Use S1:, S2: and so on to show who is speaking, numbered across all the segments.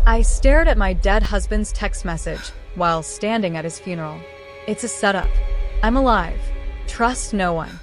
S1: I stared at my dead husband's text message while standing at his funeral. It's a setup. I'm alive. Trust no one.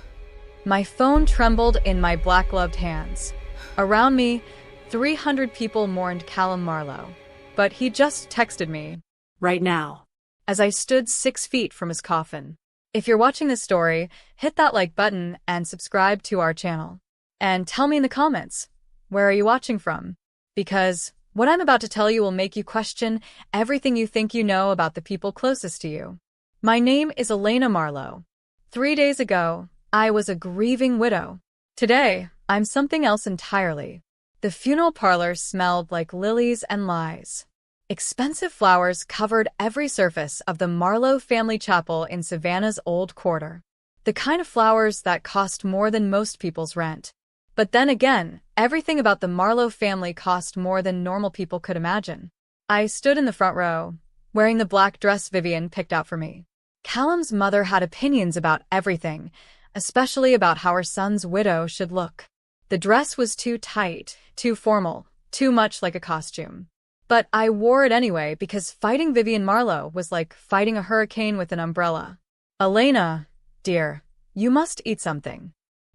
S1: My phone trembled in my black-gloved hands. Around me, 300 people mourned Callum Marlowe. But he just texted me.
S2: Right now.
S1: As I stood 6 feet from his coffin. If you're watching this story, hit that like button and subscribe to our channel. And tell me in the comments, where are you watching from? Because what I'm about to tell you will make you question everything you think you know about the people closest to you. My name is Elena Marlowe. 3 days ago, I was a grieving widow. Today, I'm something else entirely. The funeral parlor smelled like lilies and lies. Expensive flowers covered every surface of the Marlowe family chapel in Savannah's old quarter. The kind of flowers that cost more than most people's rent. But then again, everything about the Marlowe family cost more than normal people could imagine. I stood in the front row, wearing the black dress Vivian picked out for me. Callum's mother had opinions about everything, especially about how her son's widow should look. The dress was too tight, too formal, too much like a costume. But I wore it anyway because fighting Vivian Marlowe was like fighting a hurricane with an umbrella. Elena, dear, you must eat something.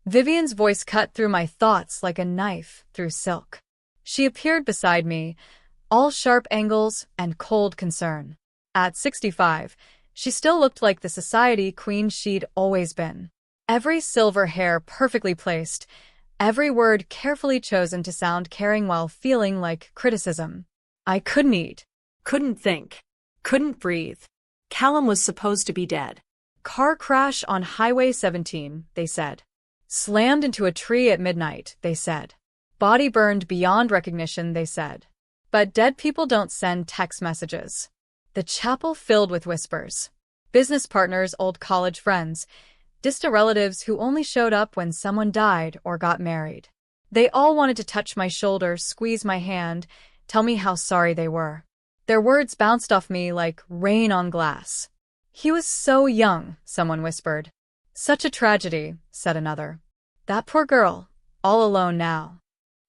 S1: Vivian's voice cut through my thoughts like a knife through silk. She appeared beside me, all sharp angles and cold concern. At 65, she still looked like the society queen she'd always been. Every silver hair perfectly placed, every word carefully chosen to sound caring while feeling like criticism. I couldn't eat.
S2: Couldn't think. Couldn't breathe. Callum was supposed to be dead.
S1: Car crash on Highway 17, they said. Slammed into a tree at midnight, they said. Body burned beyond recognition, they said. But dead people don't send text messages. The chapel filled with whispers. Business partners, old college friends, distant relatives who only showed up when someone died or got married. They all wanted to touch my shoulder, squeeze my hand, tell me how sorry they were. Their words bounced off me like rain on glass. He was so young, someone whispered. Such a tragedy, said another. That poor girl, all alone now.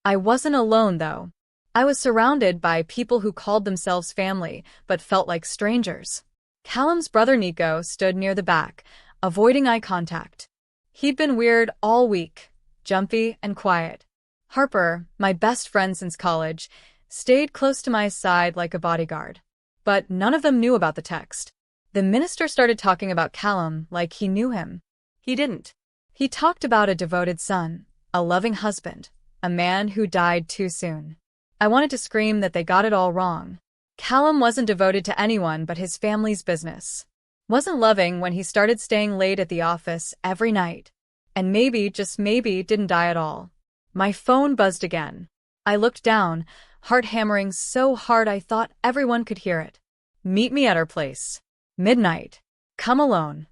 S1: I wasn't alone, though. I was surrounded by people who called themselves family, but felt like strangers. Callum's brother Nico stood near the back, avoiding eye contact. He'd been weird all week, jumpy and quiet. Harper, my best friend since college, stayed close to my side like a bodyguard. But none of them knew about the text. The minister started talking about Callum like he knew him. He didn't. He talked about a devoted son, a loving husband, a man who died too soon. I wanted to scream that they got it all wrong. Callum wasn't devoted to anyone but his family's business. Wasn't loving when he started staying late at the office every night. And maybe, just maybe, didn't die at all. My phone buzzed again. I looked down, heart hammering so hard I thought everyone could hear it. Meet me at our place. Midnight. Come alone.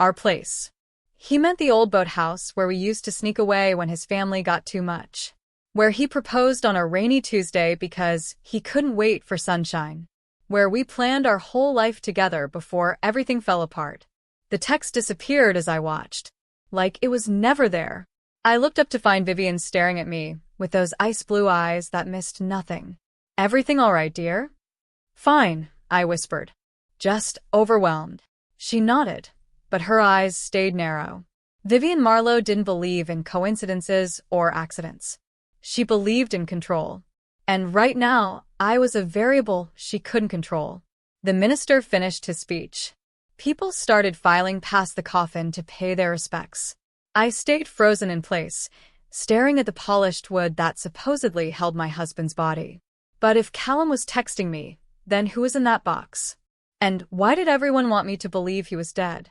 S1: Our place. He meant the old boathouse where we used to sneak away when his family got too much. Where he proposed on a rainy Tuesday because he couldn't wait for sunshine. Where we planned our whole life together before everything fell apart. The text disappeared as I watched. Like it was never there. I looked up to find Vivian staring at me, with those ice-blue eyes that missed nothing. Everything all right, dear? Fine, I whispered. Just overwhelmed. She nodded, but her eyes stayed narrow. Vivian Marlowe didn't believe in coincidences or accidents. She believed in control. And right now, I was a variable she couldn't control. The minister finished his speech. People started filing past the coffin to pay their respects. I stayed frozen in place, staring at the polished wood that supposedly held my husband's body. But if Callum was texting me, then who was in that box? And why did everyone want me to believe he was dead?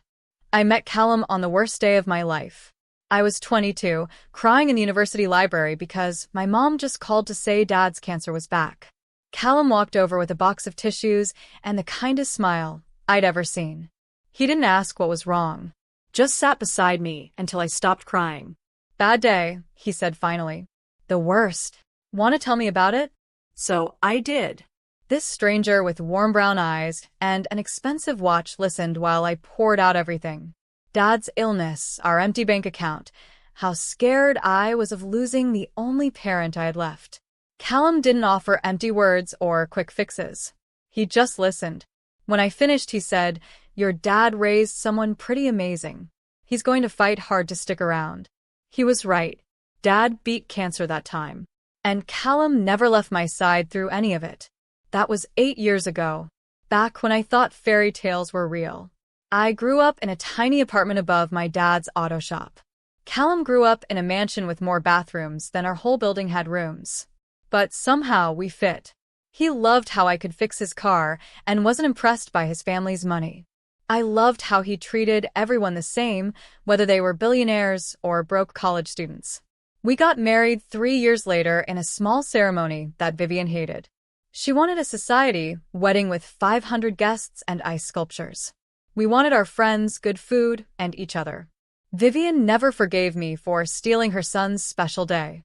S1: I met Callum on the worst day of my life. I was 22, crying in the university library because my mom just called to say Dad's cancer was back. Callum walked over with a box of tissues and the kindest smile I'd ever seen. He didn't ask what was wrong. Just sat beside me until I stopped crying. Bad day, he said finally. The worst. Want to tell me about it?
S2: So I did.
S1: This stranger with warm brown eyes and an expensive watch listened while I poured out everything. Dad's illness, our empty bank account, how scared I was of losing the only parent I had left. Callum didn't offer empty words or quick fixes. He just listened. When I finished, he said, "Your dad raised someone pretty amazing. He's going to fight hard to stick around." He was right. Dad beat cancer that time. And Callum never left my side through any of it. That was 8 years ago, back when I thought fairy tales were real. I grew up in a tiny apartment above my dad's auto shop. Callum grew up in a mansion with more bathrooms than our whole building had rooms. But somehow we fit. He loved how I could fix his car and wasn't impressed by his family's money. I loved how he treated everyone the same, whether they were billionaires or broke college students. We got married 3 years later in a small ceremony that Vivian hated. She wanted a society wedding with 500 guests and ice sculptures. We wanted our friends, good food, and each other. Vivian never forgave me for stealing her son's special day.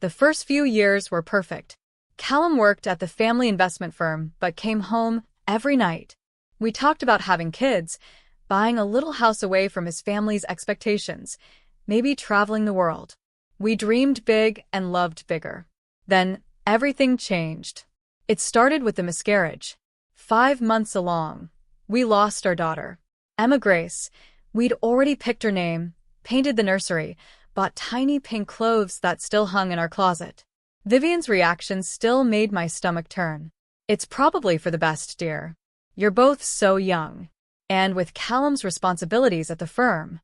S1: The first few years were perfect. Callum worked at the family investment firm but came home every night. We talked about having kids, buying a little house away from his family's expectations, maybe traveling the world. We dreamed big and loved bigger. Then everything changed. It started with the miscarriage. 5 months along, we lost our daughter, Emma Grace. We'd already picked her name, painted the nursery, bought tiny pink clothes that still hung in our closet. Vivian's reaction still made my stomach turn. "It's probably for the best, dear. You're both so young." And with Callum's responsibilities at the firm.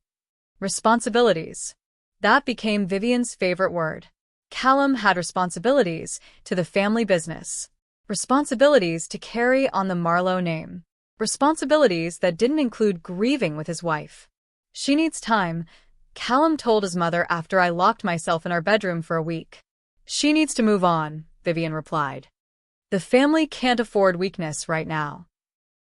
S1: Responsibilities. That became Vivian's favorite word. Callum had responsibilities to the family business. Responsibilities to carry on the Marlowe name. Responsibilities that didn't include grieving with his wife. "She needs time," Callum told his mother after I locked myself in our bedroom for a week. "She needs to move on," Vivian replied. "The family can't afford weakness right now."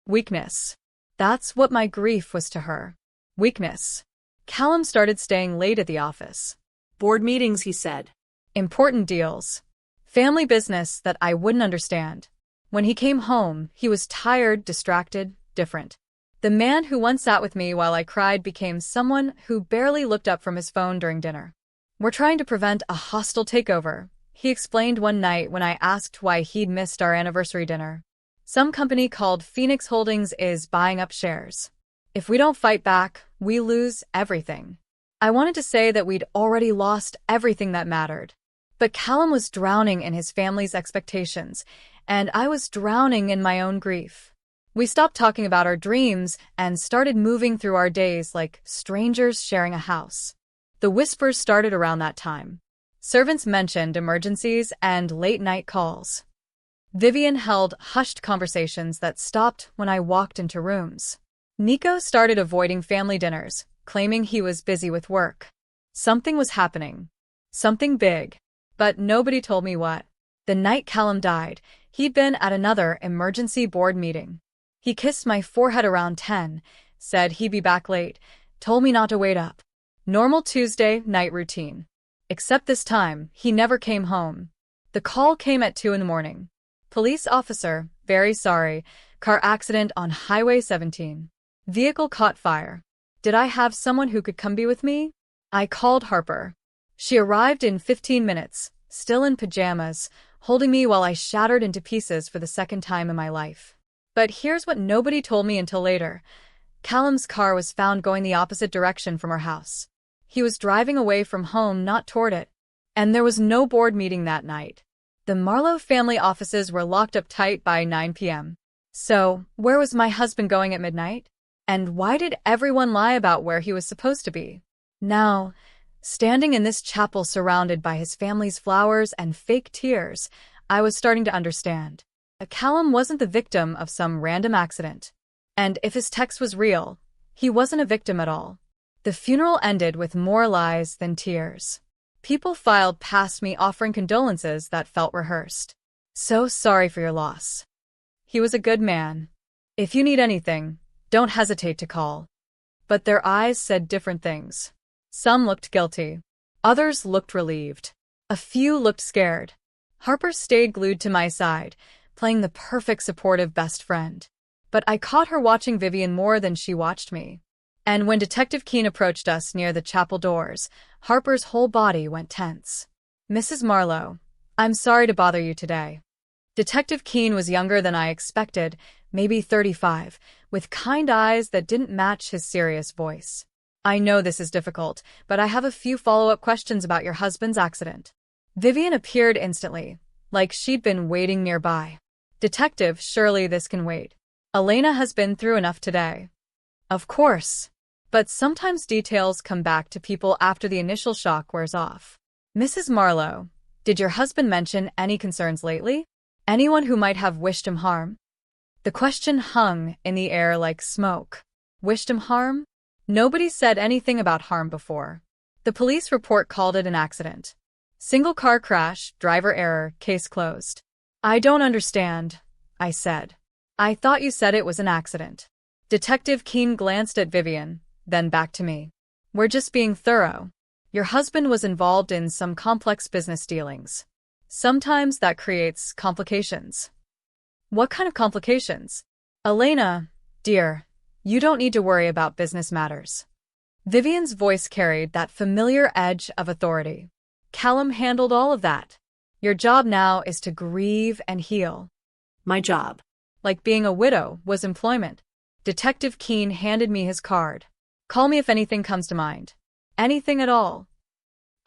S1: Weakness. That's what my grief was to her. Weakness. Callum started staying late at the office.
S2: Board meetings, he said.
S1: Important deals. Family business that I wouldn't understand. When he came home, he was tired, distracted, different. The man who once sat with me while I cried became someone who barely looked up from his phone during dinner. "We're trying to prevent a hostile takeover," he explained one night when I asked why he'd missed our anniversary dinner. "Some company called Phoenix Holdings is buying up shares. If we don't fight back, we lose everything." I wanted to say that we'd already lost everything that mattered. But Callum was drowning in his family's expectations, and I was drowning in my own grief. We stopped talking about our dreams and started moving through our days like strangers sharing a house. The whispers started around that time. Servants mentioned emergencies and late-night calls. Vivian held hushed conversations that stopped when I walked into rooms. Nico started avoiding family dinners, claiming he was busy with work. Something was happening. Something big. But nobody told me what. The night Callum died, he'd been at another emergency board meeting. He kissed my forehead around 10, said he'd be back late, told me not to wait up. Normal Tuesday night routine. Except this time, he never came home. The call came at 2 in the morning. "Police officer, very sorry, car accident on Highway 17. Vehicle caught fire. Did I have someone who could come be with me?" I called Harper. She arrived in 15 minutes, still in pajamas, holding me while I shattered into pieces for the second time in my life. But here's what nobody told me until later. Callum's car was found going the opposite direction from our house. He was driving away from home, not toward it. And there was no board meeting that night. The Marlowe family offices were locked up tight by 9 p.m. So, where was my husband going at midnight? And why did everyone lie about where he was supposed to be? Now, standing in this chapel surrounded by his family's flowers and fake tears, I was starting to understand. Callum wasn't the victim of some random accident. And if his text was real, he wasn't a victim at all. The funeral ended with more lies than tears. People filed past me offering condolences that felt rehearsed. "So sorry for your loss. He was a good man. If you need anything, don't hesitate to call." But their eyes said different things. Some looked guilty. Others looked relieved. A few looked scared. Harper stayed glued to my side, playing the perfect supportive best friend. But I caught her watching Vivian more than she watched me. And when Detective Keene approached us near the chapel doors, Harper's whole body went tense. "Mrs. Marlowe, I'm sorry to bother you today. Detective Keene was younger than I expected, maybe 35, with kind eyes that didn't match his serious voice. I know this is difficult, but I have a few follow-up questions about your husband's accident. Vivian appeared instantly, like she'd been waiting nearby. Detective, surely this can wait. Elena has been through enough today. Of course. But sometimes details come back to people after the initial shock wears off. Mrs. Marlowe, did your husband mention any concerns lately? Anyone who might have wished him harm? The question hung in the air like smoke. Wished him harm? Nobody said anything about harm before. The police report called it an accident. Single car crash, driver error, case closed. I don't understand, I said. I thought you said it was an accident. Detective Keene glanced at Vivian, then back to me. We're just being thorough. Your husband was involved in some complex business dealings. Sometimes that creates complications. What kind of complications? Elena, dear, you don't need to worry about business matters. Vivian's voice carried that familiar edge of authority. Callum handled all of that. Your job now is to grieve and heal.
S2: My job.
S1: Like being a widow was employment. Detective Keene handed me his card. Call me if anything comes to mind. Anything at all.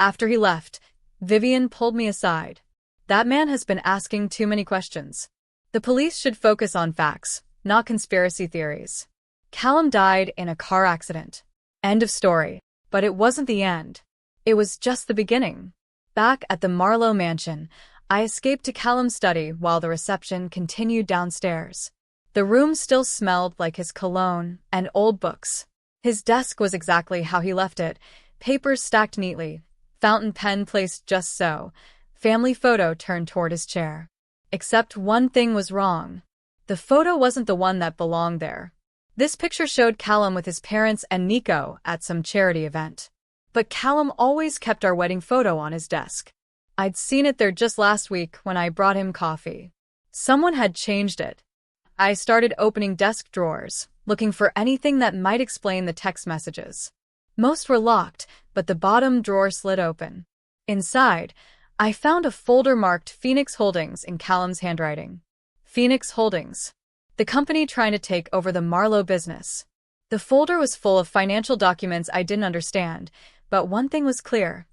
S1: After he left, Vivian pulled me aside. That man has been asking too many questions. The police should focus on facts, not conspiracy theories. Callum died in a car accident. End of story. But it wasn't the end. It was just the beginning. Back at the Marlowe mansion, I escaped to Callum's study while the reception continued downstairs. The room still smelled like his cologne and old books. His desk was exactly how he left it, papers stacked neatly, fountain pen placed just so, family photo turned toward his chair. Except one thing was wrong. The photo wasn't the one that belonged there. This picture showed Callum with his parents and Nico at some charity event. But Callum always kept our wedding photo on his desk. I'd seen it there just last week when I brought him coffee. Someone had changed it. I started opening desk drawers, looking for anything that might explain the text messages. Most were locked, but the bottom drawer slid open. Inside, I found a folder marked Phoenix Holdings in Callum's handwriting. Phoenix Holdings. The company trying to take over the Marlowe business. The folder was full of financial documents I didn't understand, but one thing was clear.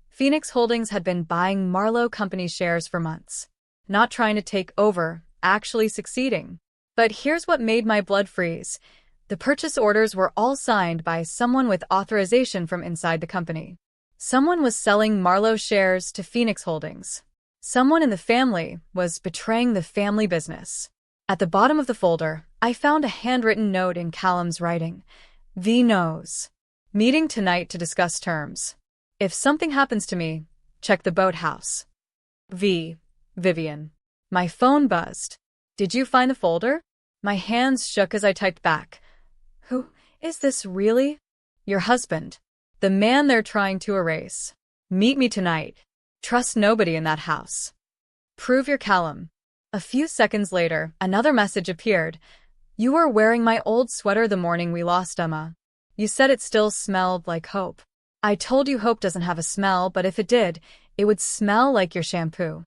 S1: Phoenix Holdings had been buying Marlowe Company shares for months. Not trying to take over, actually succeeding. But here's what made my blood freeze. The purchase orders were all signed by someone with authorization from inside the company. Someone was selling Marlowe shares to Phoenix Holdings. Someone in the family was betraying the family business. At the bottom of the folder, I found a handwritten note in Callum's writing. V knows. Meeting tonight to discuss terms. If something happens to me, check the boathouse. V. Vivian. My phone buzzed. Did you find the folder? My hands shook as I typed back. Who is this really? Your husband. The man they're trying to erase. Meet me tonight. Trust nobody in that house. Prove your Callum. A few seconds later, another message appeared. You were wearing my old sweater the morning we lost Emma. You said it still smelled like hope. I told you hope doesn't have a smell, but if it did, it would smell like your shampoo.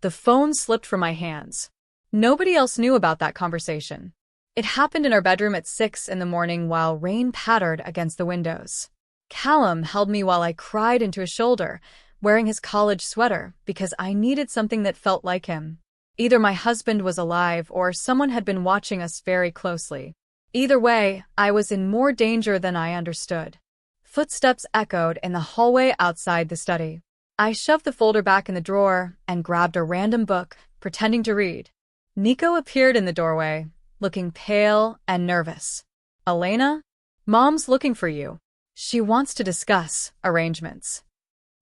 S1: The phone slipped from my hands. Nobody else knew about that conversation. It happened in our bedroom at 6 in the morning while rain pattered against the windows. Callum held me while I cried into his shoulder, wearing his college sweater, because I needed something that felt like him. Either my husband was alive or someone had been watching us very closely. Either way, I was in more danger than I understood. Footsteps echoed in the hallway outside the study. I shoved the folder back in the drawer and grabbed a random book, pretending to read. Nico appeared in the doorway, looking pale and nervous. Elena? Mom's looking for you. She wants to discuss arrangements.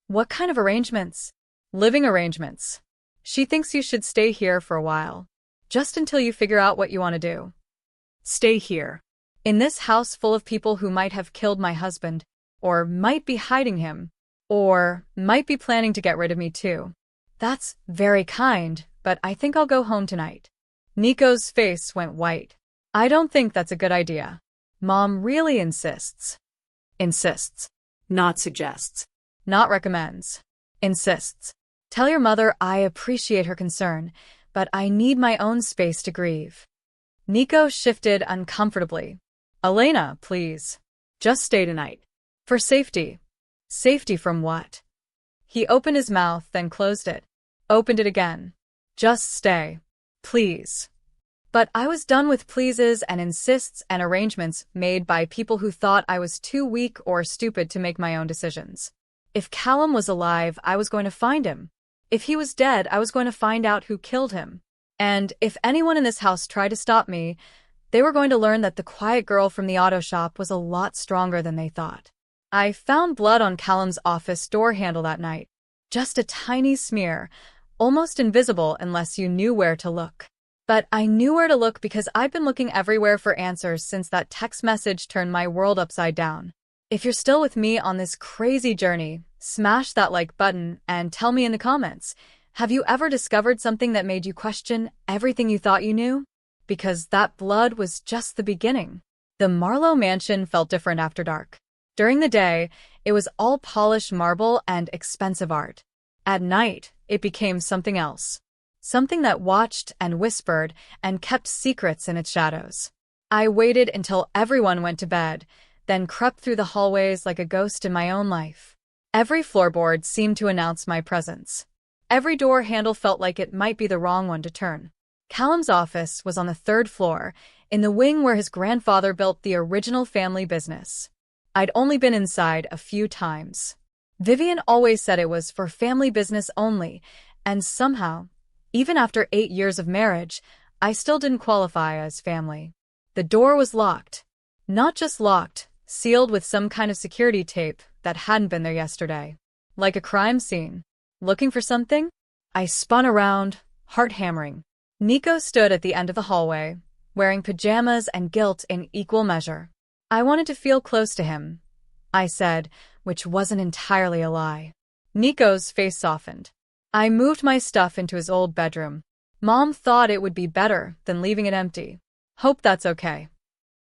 S1: What kind of arrangements? Living arrangements. She thinks you should stay here for a while. Just until you figure out what you want to do. Stay here. In this house full of people who might have killed my husband, or might be hiding him, or might be planning to get rid of me too. That's very kind, but I think I'll go home tonight. Nico's face went white. I don't think that's a good idea. Mom really insists. Insists.
S2: Not suggests.
S1: Not recommends. Insists. Tell your mother I appreciate her concern, but I need my own space to grieve. Nico shifted uncomfortably. Elena, please. Just stay tonight. For safety. Safety from what? He opened his mouth, then closed it. Opened it again. Just stay. Please. But I was done with pleases and insists and arrangements made by people who thought I was too weak or stupid to make my own decisions. If Callum was alive, I was going to find him. If he was dead, I was going to find out who killed him. And if anyone in this house tried to stop me, they were going to learn that the quiet girl from the auto shop was a lot stronger than they thought. I found blood on Callum's office door handle that night. Just a tiny smear, almost invisible unless you knew where to look. But I knew where to look because I'd been looking everywhere for answers since that text message turned my world upside down. If you're still with me on this crazy journey, smash that like button and tell me in the comments, have you ever discovered something that made you question everything you thought you knew? Because that blood was just the beginning. The Marlowe mansion felt different after dark. During the day, it was all polished marble and expensive art. At night, it became something else. Something that watched and whispered and kept secrets in its shadows. I waited until everyone went to bed, then crept through the hallways like a ghost in my own life. Every floorboard seemed to announce my presence. Every door handle felt like it might be the wrong one to turn. Callum's office was on the 3rd floor, in the wing where his grandfather built the original family business. I'd only been inside a few times. Vivian always said it was for family business only, and somehow, even after 8 years of marriage, I still didn't qualify as family. The door was locked. Not just locked, sealed with some kind of security tape that hadn't been there yesterday. Like a crime scene. Looking for something? I spun around, heart hammering. Nico stood at the end of the hallway, wearing pajamas and guilt in equal measure. I wanted to feel close to him, I said, which wasn't entirely a lie. Nico's face softened. I moved my stuff into his old bedroom. Mom thought it would be better than leaving it empty. Hope that's okay.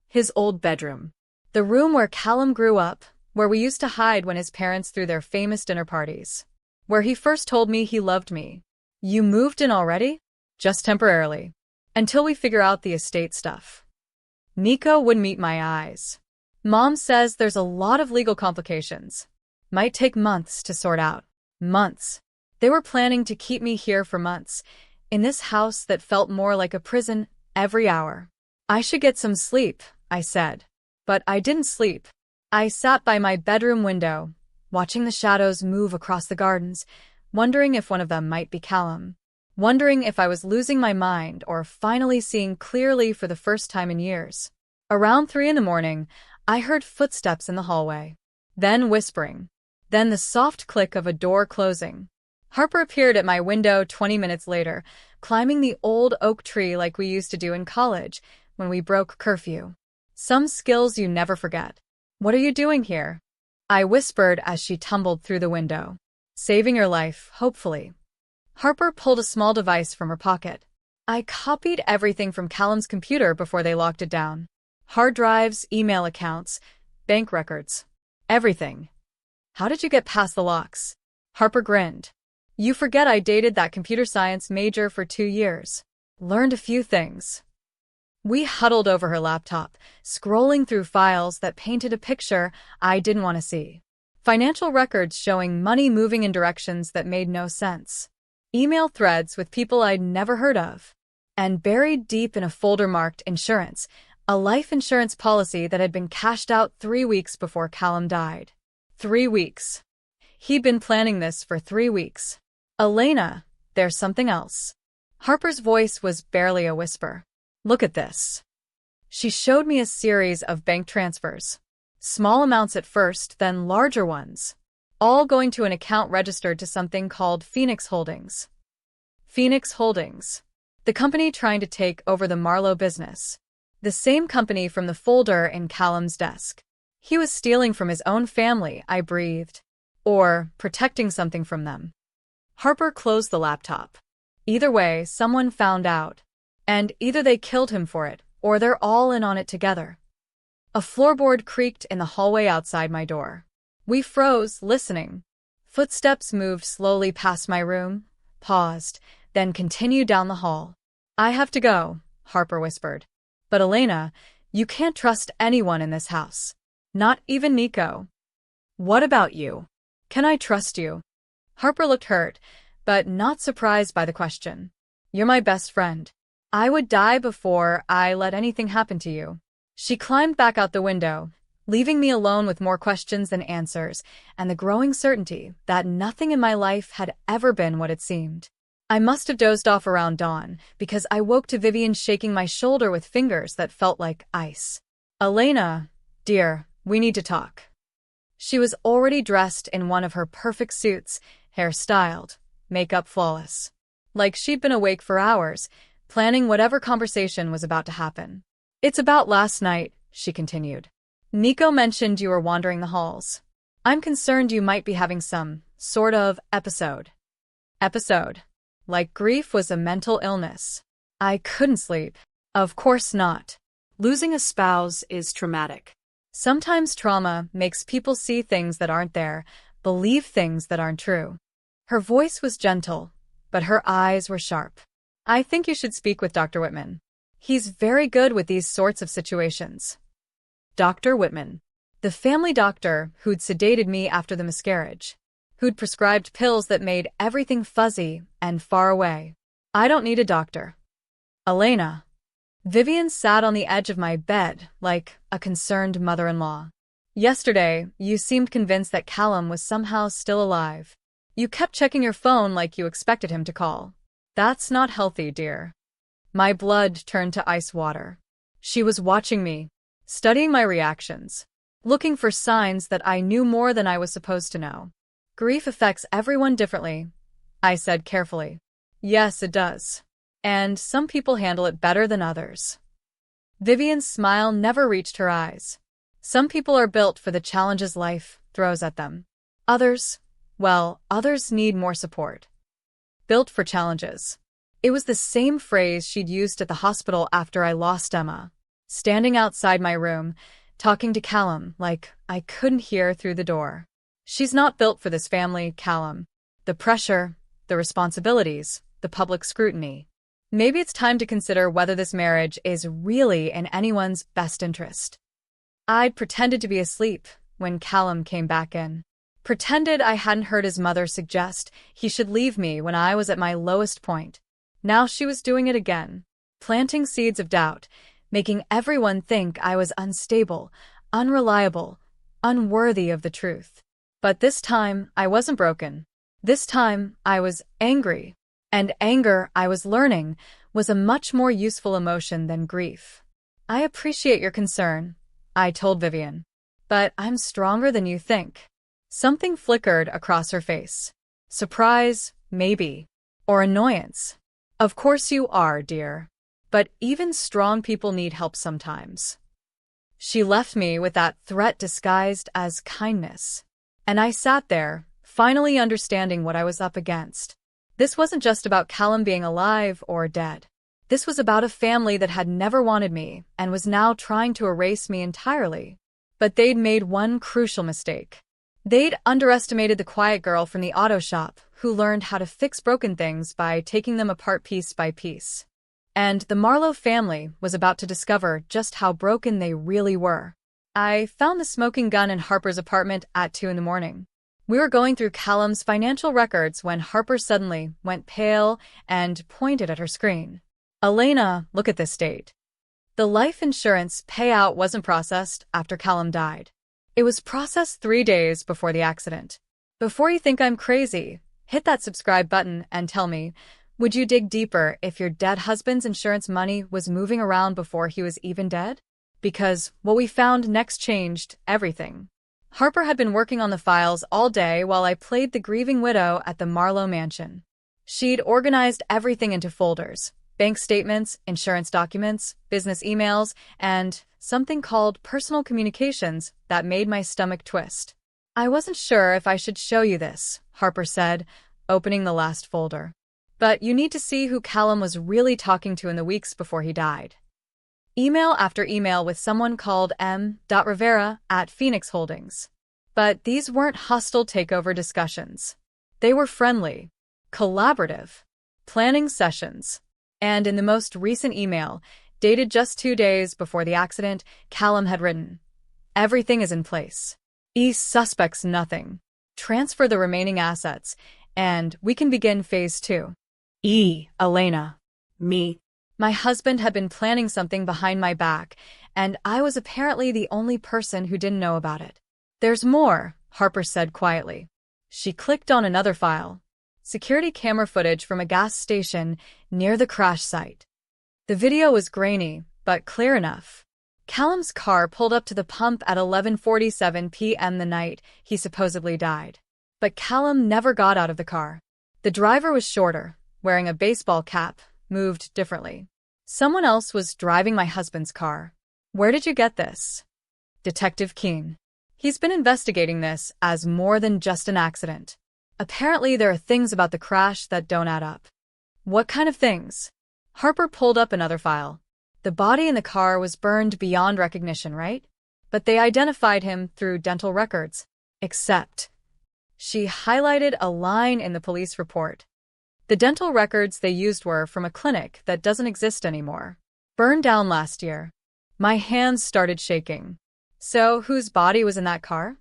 S1: His old bedroom. The room where Callum grew up, where we used to hide when his parents threw their famous dinner parties. Where he first told me he loved me. You moved in already? Just temporarily. Until we figure out the estate stuff. Nico wouldn't meet my eyes. Mom says there's a lot of legal complications. Might take months to sort out. Months. They were planning to keep me here for months, in this house that felt more like a prison every hour. I should get some sleep, I said. But I didn't sleep. I sat by my bedroom window, watching the shadows move across the gardens, wondering if one of them might be Callum. Wondering if I was losing my mind or finally seeing clearly for the first time in years. Around 3 a.m, I heard footsteps in the hallway. Then whispering. Then the soft click of a door closing. Harper appeared at my window 20 minutes later, climbing the old oak tree like we used to do in college when we broke curfew. Some skills you never forget. What are you doing here? I whispered as she tumbled through the window. Saving your life, hopefully. Harper pulled a small device from her pocket. I copied everything from Callum's computer before they locked it down. Hard drives, email accounts, bank records. Everything. How did you get past the locks? Harper grinned. You forget I dated that computer science major for 2 years. Learned a few things. We huddled over her laptop, scrolling through files that painted a picture I didn't want to see. Financial records showing money moving in directions that made no sense. Email threads with people I'd never heard of. And buried deep in a folder marked insurance, a life insurance policy that had been cashed out 3 weeks before Callum died. 3 weeks. He'd been planning this for 3 weeks. Elena, there's something else. Harper's voice was barely a whisper. Look at this. She showed me a series of bank transfers. Small amounts at first, then larger ones. All going to an account registered to something called Phoenix Holdings. Phoenix Holdings. The company trying to take over the Marlowe business. The same company from the folder in Callum's desk. He was stealing from his own family, I breathed. Or protecting something from them. Harper closed the laptop. Either way, someone found out. And either they killed him for it, or they're all in on it together. A floorboard creaked in the hallway outside my door. We froze, listening. Footsteps moved slowly past my room, paused, then continued down the hall. "I have to go," Harper whispered. "But Elena, you can't trust anyone in this house. Not even Nico." "What about you? Can I trust you?" Harper looked hurt, but not surprised by the question. "You're my best friend. I would die before I let anything happen to you." She climbed back out the window, leaving me alone with more questions than answers, and the growing certainty that nothing in my life had ever been what it seemed. I must have dozed off around dawn, because I woke to Vivian shaking my shoulder with fingers that felt like ice. "Elena, dear, we need to talk." She was already dressed in one of her perfect suits, hair styled, makeup flawless. Like she'd been awake for hours, planning whatever conversation was about to happen. "It's about last night," she continued. "Nico mentioned you were wandering the halls. I'm concerned you might be having some sort of episode. Episode. Like grief was a mental illness. I couldn't sleep. Of course not.
S2: Losing a spouse is traumatic.
S1: Sometimes trauma makes people see things that aren't there, believe things that aren't true." Her voice was gentle, but her eyes were sharp. "I think you should speak with Dr. Whitman. He's very good with these sorts of situations." Dr. Whitman. The family doctor who'd sedated me after the miscarriage. Who'd prescribed pills that made everything fuzzy and far away. "I don't need a doctor." "Elena." Vivian sat on the edge of my bed like a concerned mother-in-law. "Yesterday, you seemed convinced that Callum was somehow still alive. You kept checking your phone like you expected him to call. That's not healthy, dear." My blood turned to ice water. She was watching me, studying my reactions, looking for signs that I knew more than I was supposed to know. "Grief affects everyone differently," I said carefully. "Yes, it does. And some people handle it better than others." Vivian's smile never reached her eyes. "Some people are built for the challenges life throws at them. Others, well, others need more support." Built for challenges. It was the same phrase she'd used at the hospital after I lost Emma. Standing outside my room, talking to Callum like I couldn't hear through the door. "She's not built for this family, Callum. The pressure, the responsibilities, the public scrutiny. Maybe it's time to consider whether this marriage is really in anyone's best interest." I'd pretended to be asleep when Callum came back in. Pretended I hadn't heard his mother suggest he should leave me when I was at my lowest point. Now she was doing it again, planting seeds of doubt, making everyone think I was unstable, unreliable, unworthy of the truth. But this time, I wasn't broken. This time, I was angry. And anger, I was learning, was a much more useful emotion than grief. "I appreciate your concern," I told Vivian. "But I'm stronger than you think." Something flickered across her face. Surprise, maybe. Or annoyance. "Of course you are, dear. But even strong people need help sometimes." She left me with that threat disguised as kindness. And I sat there, finally understanding what I was up against. This wasn't just about Callum being alive or dead. This was about a family that had never wanted me and was now trying to erase me entirely. But they'd made one crucial mistake. They'd underestimated the quiet girl from the auto shop who learned how to fix broken things by taking them apart piece by piece. And the Marlowe family was about to discover just how broken they really were. I found the smoking gun in Harper's apartment at 2 a.m. We were going through Callum's financial records when Harper suddenly went pale and pointed at her screen. "Elena, look at this date." The life insurance payout wasn't processed after Callum died. It was processed 3 days before the accident. Before you think I'm crazy, hit that subscribe button and tell me, would you dig deeper if your dead husband's insurance money was moving around before he was even dead? Because what we found next changed everything. Harper had been working on the files all day while I played the grieving widow at the Marlowe mansion. She'd organized everything into folders: bank statements, insurance documents, business emails, and something called personal communications that made my stomach twist. "I wasn't sure if I should show you this," Harper said, opening the last folder. "But you need to see who Callum was really talking to in the weeks before he died." Email after email with someone called M. Rivera at Phoenix Holdings. But these weren't hostile takeover discussions. They were friendly, collaborative, planning sessions. And in the most recent email, dated just 2 days before the accident, Callum had written, "Everything is in place. E suspects nothing. Transfer the remaining assets, and we can begin phase 2. Elena.
S2: Me.
S1: My husband had been planning something behind my back, and I was apparently the only person who didn't know about it. There's more, Harper said quietly. She clicked on another file. Security camera footage from a gas station near the crash site. The video was grainy, but clear enough. Callum's car pulled up to the pump at 11:47 p.m. the night he supposedly died. But Callum never got out of the car. The driver was shorter, wearing a baseball cap, moved differently. Someone else was driving my husband's car. Where did you get this? Detective Keene. He's been investigating this as more than just an accident. Apparently there are things about the crash that don't add up. What kind of things? Harper pulled up another file. The body in the car was burned beyond recognition, right? But they identified him through dental records. Except. She highlighted a line in the police report. The dental records they used were from a clinic that doesn't exist anymore. Burned down last year. My hands started shaking. So, whose body was in that car?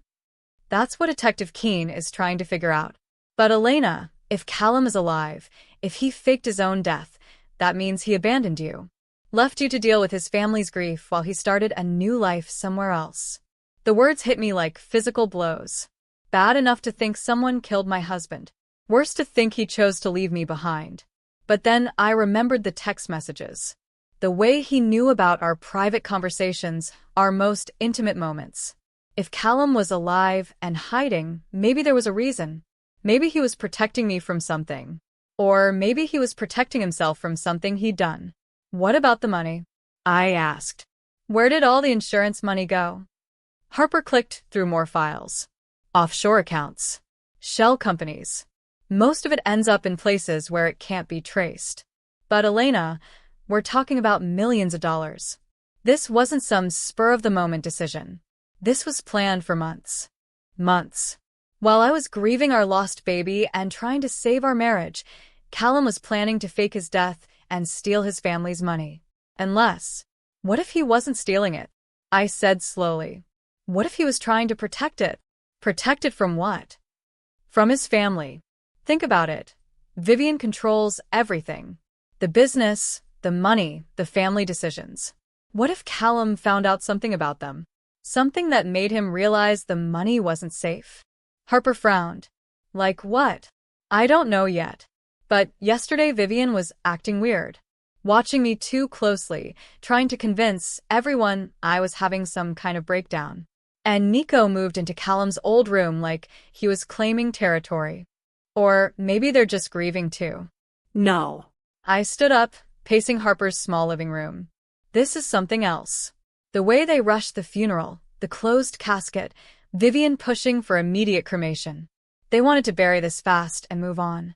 S1: That's what Detective Keene is trying to figure out. But Elena, if Callum is alive, if he faked his own death, that means he abandoned you. Left you to deal with his family's grief while he started a new life somewhere else. The words hit me like physical blows. Bad enough to think someone killed my husband. Worse to think he chose to leave me behind. But then I remembered the text messages. The way he knew about our private conversations, our most intimate moments. If Callum was alive and hiding, maybe there was a reason. Maybe he was protecting me from something. Or maybe he was protecting himself from something he'd done. What about the money? I asked. Where did all the insurance money go? Harper clicked through more files. Offshore accounts. Shell companies. Most of it ends up in places where it can't be traced. But Elena, we're talking about millions of dollars. This wasn't some spur-of-the-moment decision. This was planned for months. Months. While I was grieving our lost baby and trying to save our marriage, Callum was planning to fake his death and steal his family's money. Unless, what if he wasn't stealing it? I said slowly. What if he was trying to protect it? Protect it from what? From his family. Think about it. Vivian controls everything. The business, the money, the family decisions. What if Callum found out something about them? Something that made him realize the money wasn't safe? Harper frowned. Like what? I don't know yet. But yesterday Vivian was acting weird. Watching me too closely, trying to convince everyone I was having some kind of breakdown. And Nico moved into Callum's old room like he was claiming territory. Or maybe they're just grieving too.
S2: No.
S1: I stood up, pacing Harper's small living room. This is something else. The way they rushed the funeral, the closed casket, Vivian pushing for immediate cremation. They wanted to bury this fast and move on.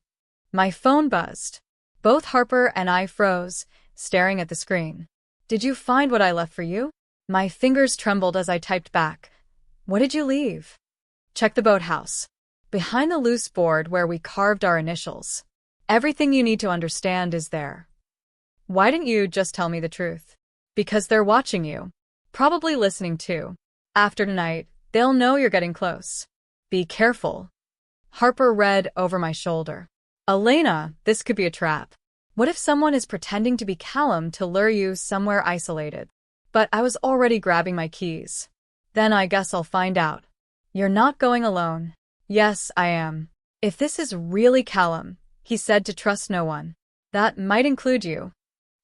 S1: My phone buzzed. Both Harper and I froze, staring at the screen. Did you find what I left for you? My fingers trembled as I typed back. What did you leave? Check the boathouse. Behind the loose board where we carved our initials. Everything you need to understand is there. Why didn't you just tell me the truth? Because they're watching you. Probably listening too. After tonight, they'll know you're getting close. Be careful. Harper read over my shoulder. Elena, this could be a trap. What if someone is pretending to be Callum to lure you somewhere isolated? But I was already grabbing my keys. Then I guess I'll find out. You're not going alone. Yes, I am. If this is really Callum, he said to trust no one. That might include you.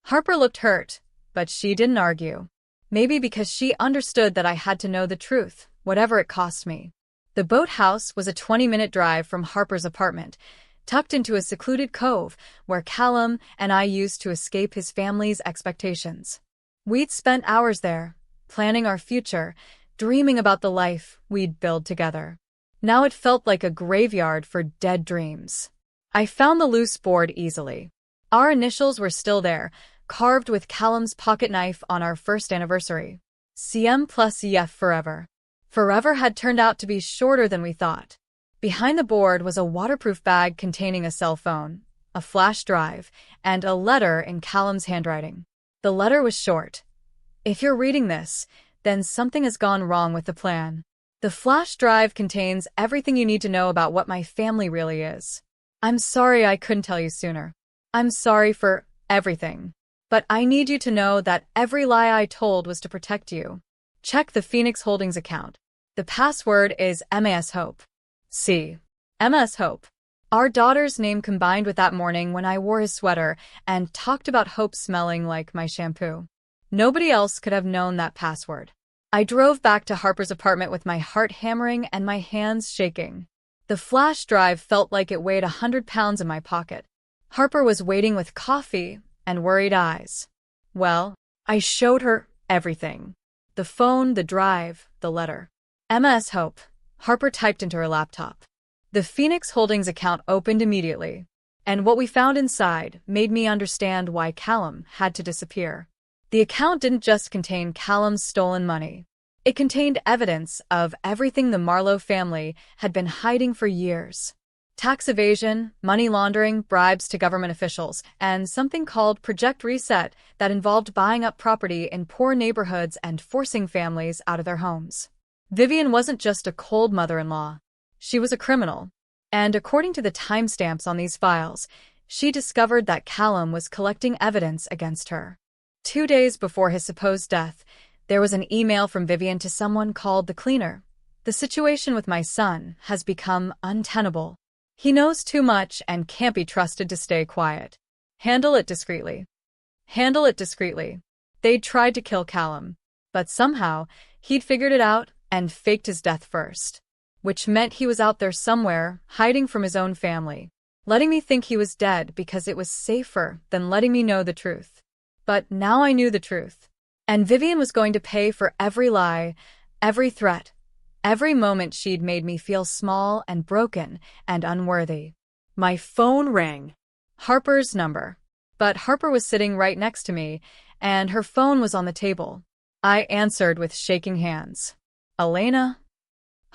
S1: Harper looked hurt, but she didn't argue. Maybe because she understood that I had to know the truth, whatever it cost me. The boathouse was a 20-minute drive from Harper's apartment, tucked into a secluded cove where Callum and I used to escape his family's expectations. We'd spent hours there, planning our future, dreaming about the life we'd build together. Now it felt like a graveyard for dead dreams. I found the loose board easily. Our initials were still there, carved with Callum's pocket knife on our first anniversary. CM plus EF forever. Forever had turned out to be shorter than we thought. Behind the board was a waterproof bag containing a cell phone, a flash drive, and a letter in Callum's handwriting. The letter was short. If you're reading this, then something has gone wrong with the plan. The flash drive contains everything you need to know about what my family really is. I'm sorry I couldn't tell you sooner. I'm sorry for everything. But I need you to know that every lie I told was to protect you. Check the Phoenix Holdings account. The password is MAS Hope. See. MS Hope. Our daughter's name combined with that morning when I wore his sweater and talked about Hope smelling like my shampoo. Nobody else could have known that password. I drove back to Harper's apartment with my heart hammering and my hands shaking. The flash drive felt like it weighed 100 pounds in my pocket. Harper was waiting with coffee and worried eyes. Well, I showed her everything. The phone, the drive, the letter. MS Hope. Harper typed into her laptop. The Phoenix Holdings account opened immediately, and what we found inside made me understand why Callum had to disappear. The account didn't just contain Callum's stolen money. It contained evidence of everything the Marlowe family had been hiding for years. Tax evasion, money laundering, bribes to government officials, and something called Project Reset that involved buying up property in poor neighborhoods and forcing families out of their homes. Vivian wasn't just a cold mother-in-law. She was a criminal. And according to the timestamps on these files, she discovered that Callum was collecting evidence against her. 2 days before his supposed death, there was an email from Vivian to someone called the cleaner. The situation with my son has become untenable. He knows too much and can't be trusted to stay quiet. Handle it discreetly. Handle it discreetly. They'd tried to kill Callum, but somehow he'd figured it out and faked his death first. Which meant he was out there somewhere, hiding from his own family, letting me think he was dead because it was safer than letting me know the truth. But now I knew the truth. And Vivian was going to pay for every lie, every threat, every moment she'd made me feel small and broken and unworthy. My phone rang. Harper's number. But Harper was sitting right next to me, and her phone was on the table. I answered with shaking hands. Elena?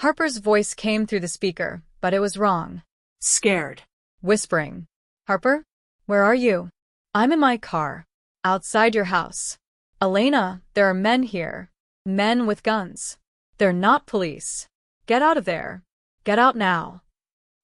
S1: Harper's voice came through the speaker, but it was wrong.
S2: Scared.
S1: Whispering. Harper? Where are you? I'm in my car. Outside your house. Elena, there are men here. Men with guns. They're not police. Get out of there. Get out now.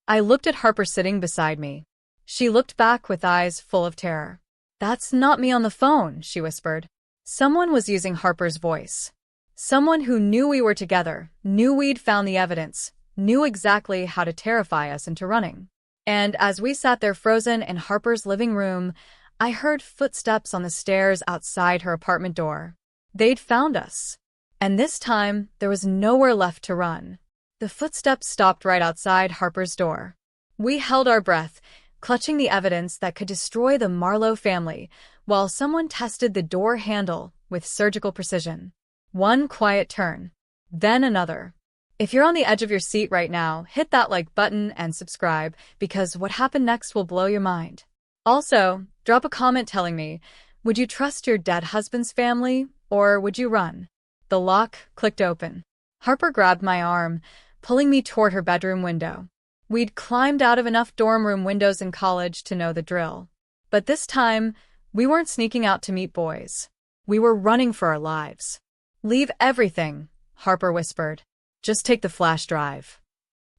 S1: I looked at Harper sitting beside me. She looked back with eyes full of terror. That's not me on the phone, she whispered. Someone was using Harper's voice. Someone who knew we were together, knew we'd found the evidence, knew exactly how to terrify us into running. And as we sat there frozen in Harper's living room, I heard footsteps on the stairs outside her apartment door. They'd found us. And this time, there was nowhere left to run. The footsteps stopped right outside Harper's door. We held our breath, clutching the evidence that could destroy the Marlowe family, while someone tested the door handle with surgical precision. One quiet turn, then another. If you're on the edge of your seat right now, hit that like button and subscribe, because what happened next will blow your mind. Also, drop a comment telling me, would you trust your dead husband's family, or would you run? The lock clicked open. Harper grabbed my arm, pulling me toward her bedroom window. We'd climbed out of enough dorm room windows in college to know the drill. But this time, we weren't sneaking out to meet boys. We were running for our lives. Leave everything, Harper whispered. Just take the flash drive.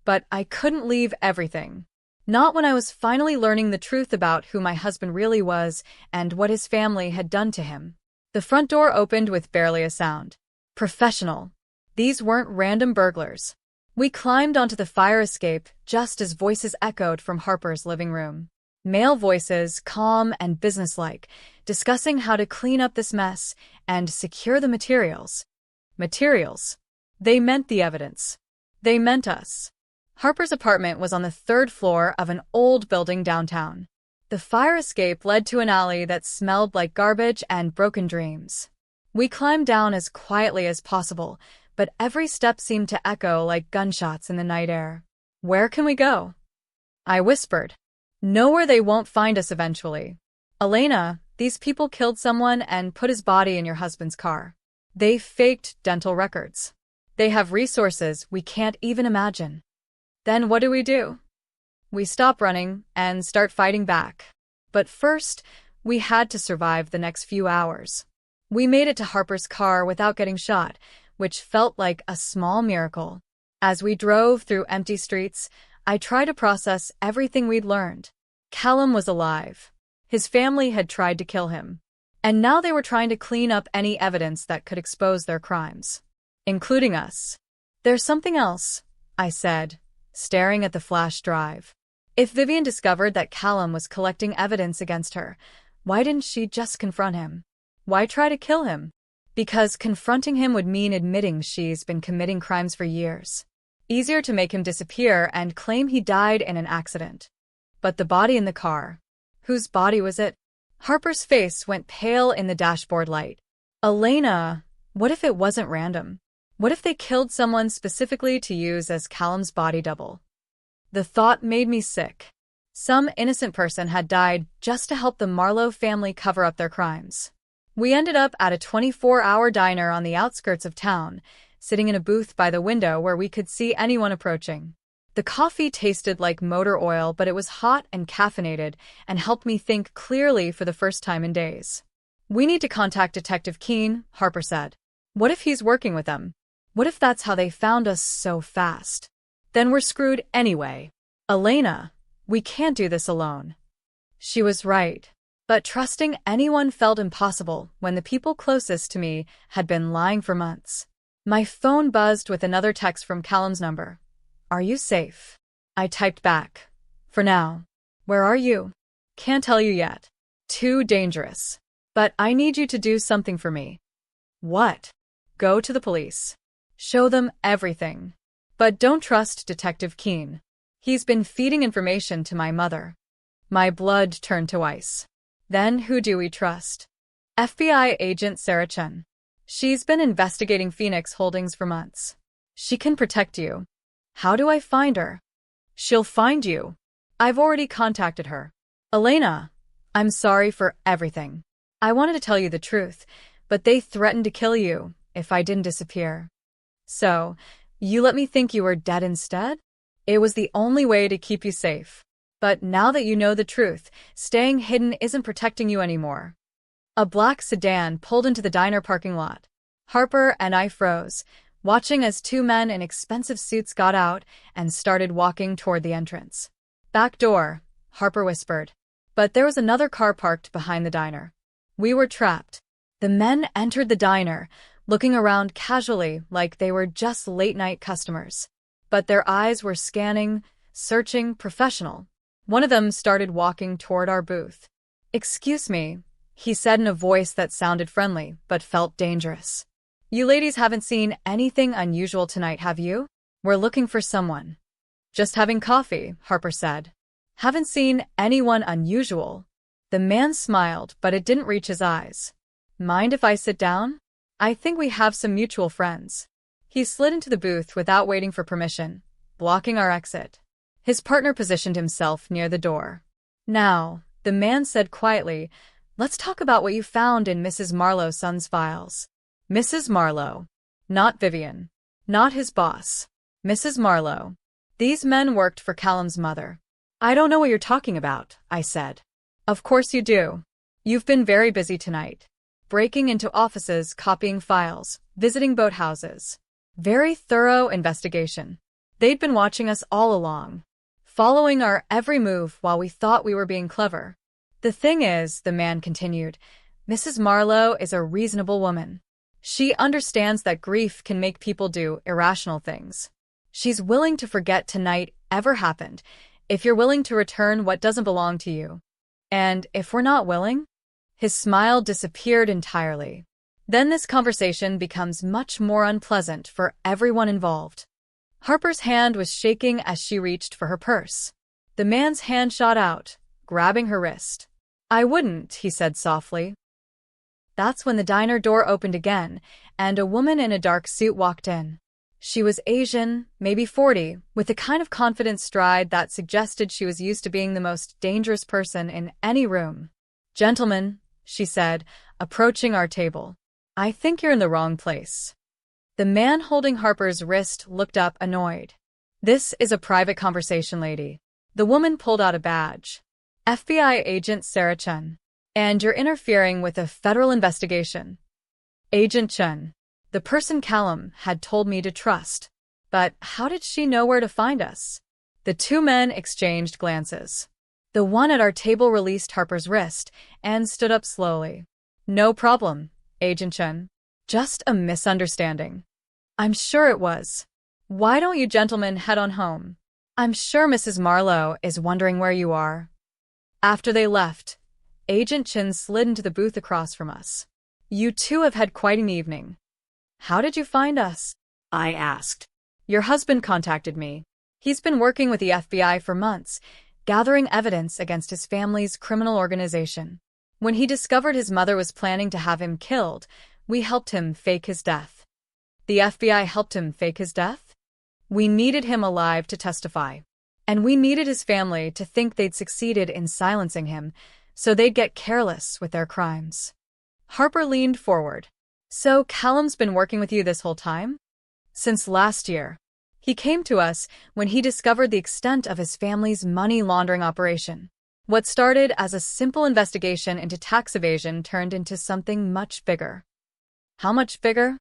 S1: But I couldn't leave everything. Not when I was finally learning the truth about who my husband really was and what his family had done to him. The front door opened with barely a sound. Professional. These weren't random burglars. We climbed onto the fire escape just as voices echoed from Harper's living room. Male voices, calm and businesslike, discussing how to clean up this mess and secure the materials. Materials. They meant the evidence. They meant us. Harper's apartment was on the 3rd floor of an old building downtown. The fire escape led to an alley that smelled like garbage and broken dreams. We climbed down as quietly as possible, but every step seemed to echo like gunshots in the night air. Where can we go? I whispered. Nowhere they won't find us eventually. Elena, these people killed someone and put his body in your husband's car. They faked dental records. They have resources we can't even imagine. Then what do? We stop running and start fighting back. But first, we had to survive the next few hours. We made it to Harper's car without getting shot, which felt like a small miracle. As we drove through empty streets, I tried to process everything we'd learned. Callum was alive. His family had tried to kill him. And now they were trying to clean up any evidence that could expose their crimes. Including us. There's something else, I said, staring at the flash drive. If Vivian discovered that Callum was collecting evidence against her, why didn't she just confront him? Why try to kill him? Because confronting him would mean admitting she's been committing crimes for years. Easier to make him disappear and claim he died in an accident. But the body in the car. Whose body was it? Harper's face went pale in the dashboard light. Elena, what if it wasn't random? What if they killed someone specifically to use as Callum's body double? The thought made me sick. Some innocent person had died just to help the Marlowe family cover up their crimes. We ended up at a 24-hour diner on the outskirts of town, sitting in a booth by the window where we could see anyone approaching. The coffee tasted like motor oil, but it was hot and caffeinated and helped me think clearly for the first time in days. We need to contact Detective Keene, Harper said. What if he's working with them? What if that's how they found us so fast? Then we're screwed anyway. Elena, we can't do this alone. She was right. But trusting anyone felt impossible when the people closest to me had been lying for months. My phone buzzed with another text from Callum's number. Are you safe? I typed back. For now. Where are you? Can't tell you yet. Too dangerous. But I need you to do something for me. What? Go to the police. Show them everything. But don't trust Detective Keene. He's been feeding information to my mother. My blood turned to ice. Then who do we trust? FBI agent Sarah Chen. She's been investigating Phoenix Holdings for months. She can protect you. How do I find her? She'll find you. I've already contacted her. Elena, I'm sorry for everything. I wanted to tell you the truth, but they threatened to kill you if I didn't disappear. So, you let me think you were dead instead? It was the only way to keep you safe. But now that you know the truth, staying hidden isn't protecting you anymore. A black sedan pulled into the diner parking lot. Harper and I froze, watching as two men in expensive suits got out and started walking toward the entrance. Back door, Harper whispered. But there was another car parked behind the diner. We were trapped. The men entered the diner, looking around casually like they were just late-night customers. But their eyes were scanning, searching, professional. One of them started walking toward our booth. Excuse me, he said in a voice that sounded friendly but felt dangerous. You ladies haven't seen anything unusual tonight, have you? We're looking for someone. Just having coffee, Harper said. Haven't seen anyone unusual. The man smiled, but it didn't reach his eyes. Mind if I sit down? I think we have some mutual friends. He slid into the booth without waiting for permission, blocking our exit. His partner positioned himself near the door. Now, the man said quietly, let's talk about what you found in Mrs. Marlowe's son's files. Mrs. Marlowe. Not Vivian. Not his boss. Mrs. Marlowe. These men worked for Callum's mother. I don't know what you're talking about, I said. Of course you do. You've been very busy tonight. Breaking into offices, copying files, visiting boathouses. Very thorough investigation. They'd been watching us all along, following our every move while we thought we were being clever. The thing is, the man continued, Mrs. Marlowe is a reasonable woman. She understands that grief can make people do irrational things. She's willing to forget tonight ever happened, if you're willing to return what doesn't belong to you. And if we're not willing? His smile disappeared entirely. Then this conversation becomes much more unpleasant for everyone involved. Harper's hand was shaking as she reached for her purse. The man's hand shot out, grabbing her wrist. I wouldn't, he said softly. That's when the diner door opened again, and a woman in a dark suit walked in. She was Asian, maybe 40, with the kind of confident stride that suggested she was used to being the most dangerous person in any room. Gentlemen, she said, approaching our table. I think you're in the wrong place. The man holding Harper's wrist looked up, annoyed. "This is a private conversation, lady." The woman pulled out a badge. "FBI Agent Sarah Chen. And you're interfering with a federal investigation." "Agent Chen, the person Callum had told me to trust. But how did she know where to find us?" The two men exchanged glances. The one at our table released Harper's wrist and stood up slowly. "No problem, Agent Chen. Just a misunderstanding." "I'm sure it was. Why don't you gentlemen head on home? I'm sure Mrs. Marlowe is wondering where you are." After they left, Agent Chen slid into the booth across from us. "You two have had quite an evening. How did you find us?"
S2: I asked.
S1: "Your husband contacted me. He's been working with the FBI for months, gathering evidence against his family's criminal organization. When he discovered his mother was planning to have him killed, we helped him fake his death." "The FBI helped him fake his death?" "We needed him alive to testify. And we needed his family to think they'd succeeded in silencing him, so they'd get careless with their crimes." Harper leaned forward. "So Callum's been working with you this whole time?" "Since last year. He came to us when he discovered the extent of his family's money laundering operation. What started as a simple investigation into tax evasion turned into something much bigger." "How much bigger?"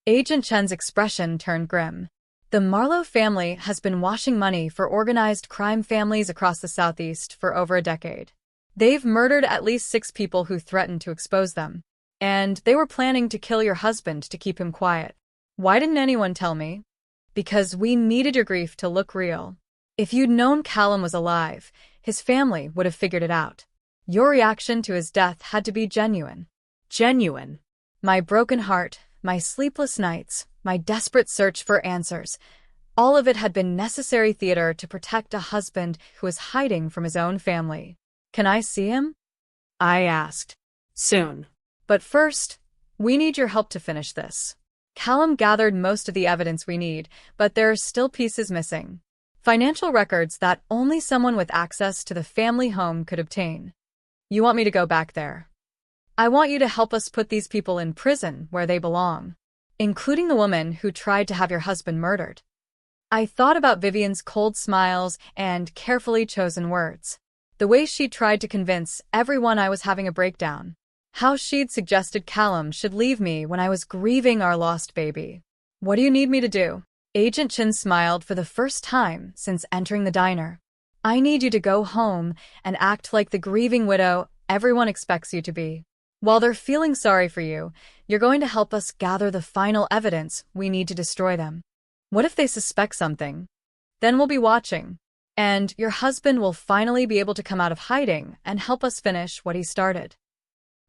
S1: Agent Chen's expression turned grim. "The Marlowe family has been washing money for organized crime families across the Southeast for over a decade. They've murdered at least 6 people who threatened to expose them. And they were planning to kill your husband to keep him quiet. Why didn't anyone tell me?" "Because we needed your grief to look real. If you'd known Callum was alive, his family would have figured it out. Your reaction to his death had to be genuine."
S2: "Genuine?"
S1: "My broken heart, my sleepless nights, my desperate search for answers, all of it had been necessary theater to protect a husband who was hiding from his own family." "Can I see him?" I asked.
S2: "Soon.
S1: "But first, we need your help to finish this. Callum gathered most of the evidence we need, but there are still pieces missing. Financial records that only someone with access to the family home could obtain. You want me to go back there? I want you to help us put these people in prison where they belong, including the woman who tried to have your husband murdered." I thought about Vivian's cold smiles and carefully chosen words. The way she tried to convince everyone I was having a breakdown. How she'd suggested Callum should leave me when I was grieving our lost baby. "What do you need me to do?" Agent Chin smiled for the first time since entering the diner. "I need you to go home and act like the grieving widow everyone expects you to be. While they're feeling sorry for you, you're going to help us gather the final evidence we need to destroy them. What if they suspect something? Then we'll be watching. And your husband will finally be able to come out of hiding and help us finish what he started."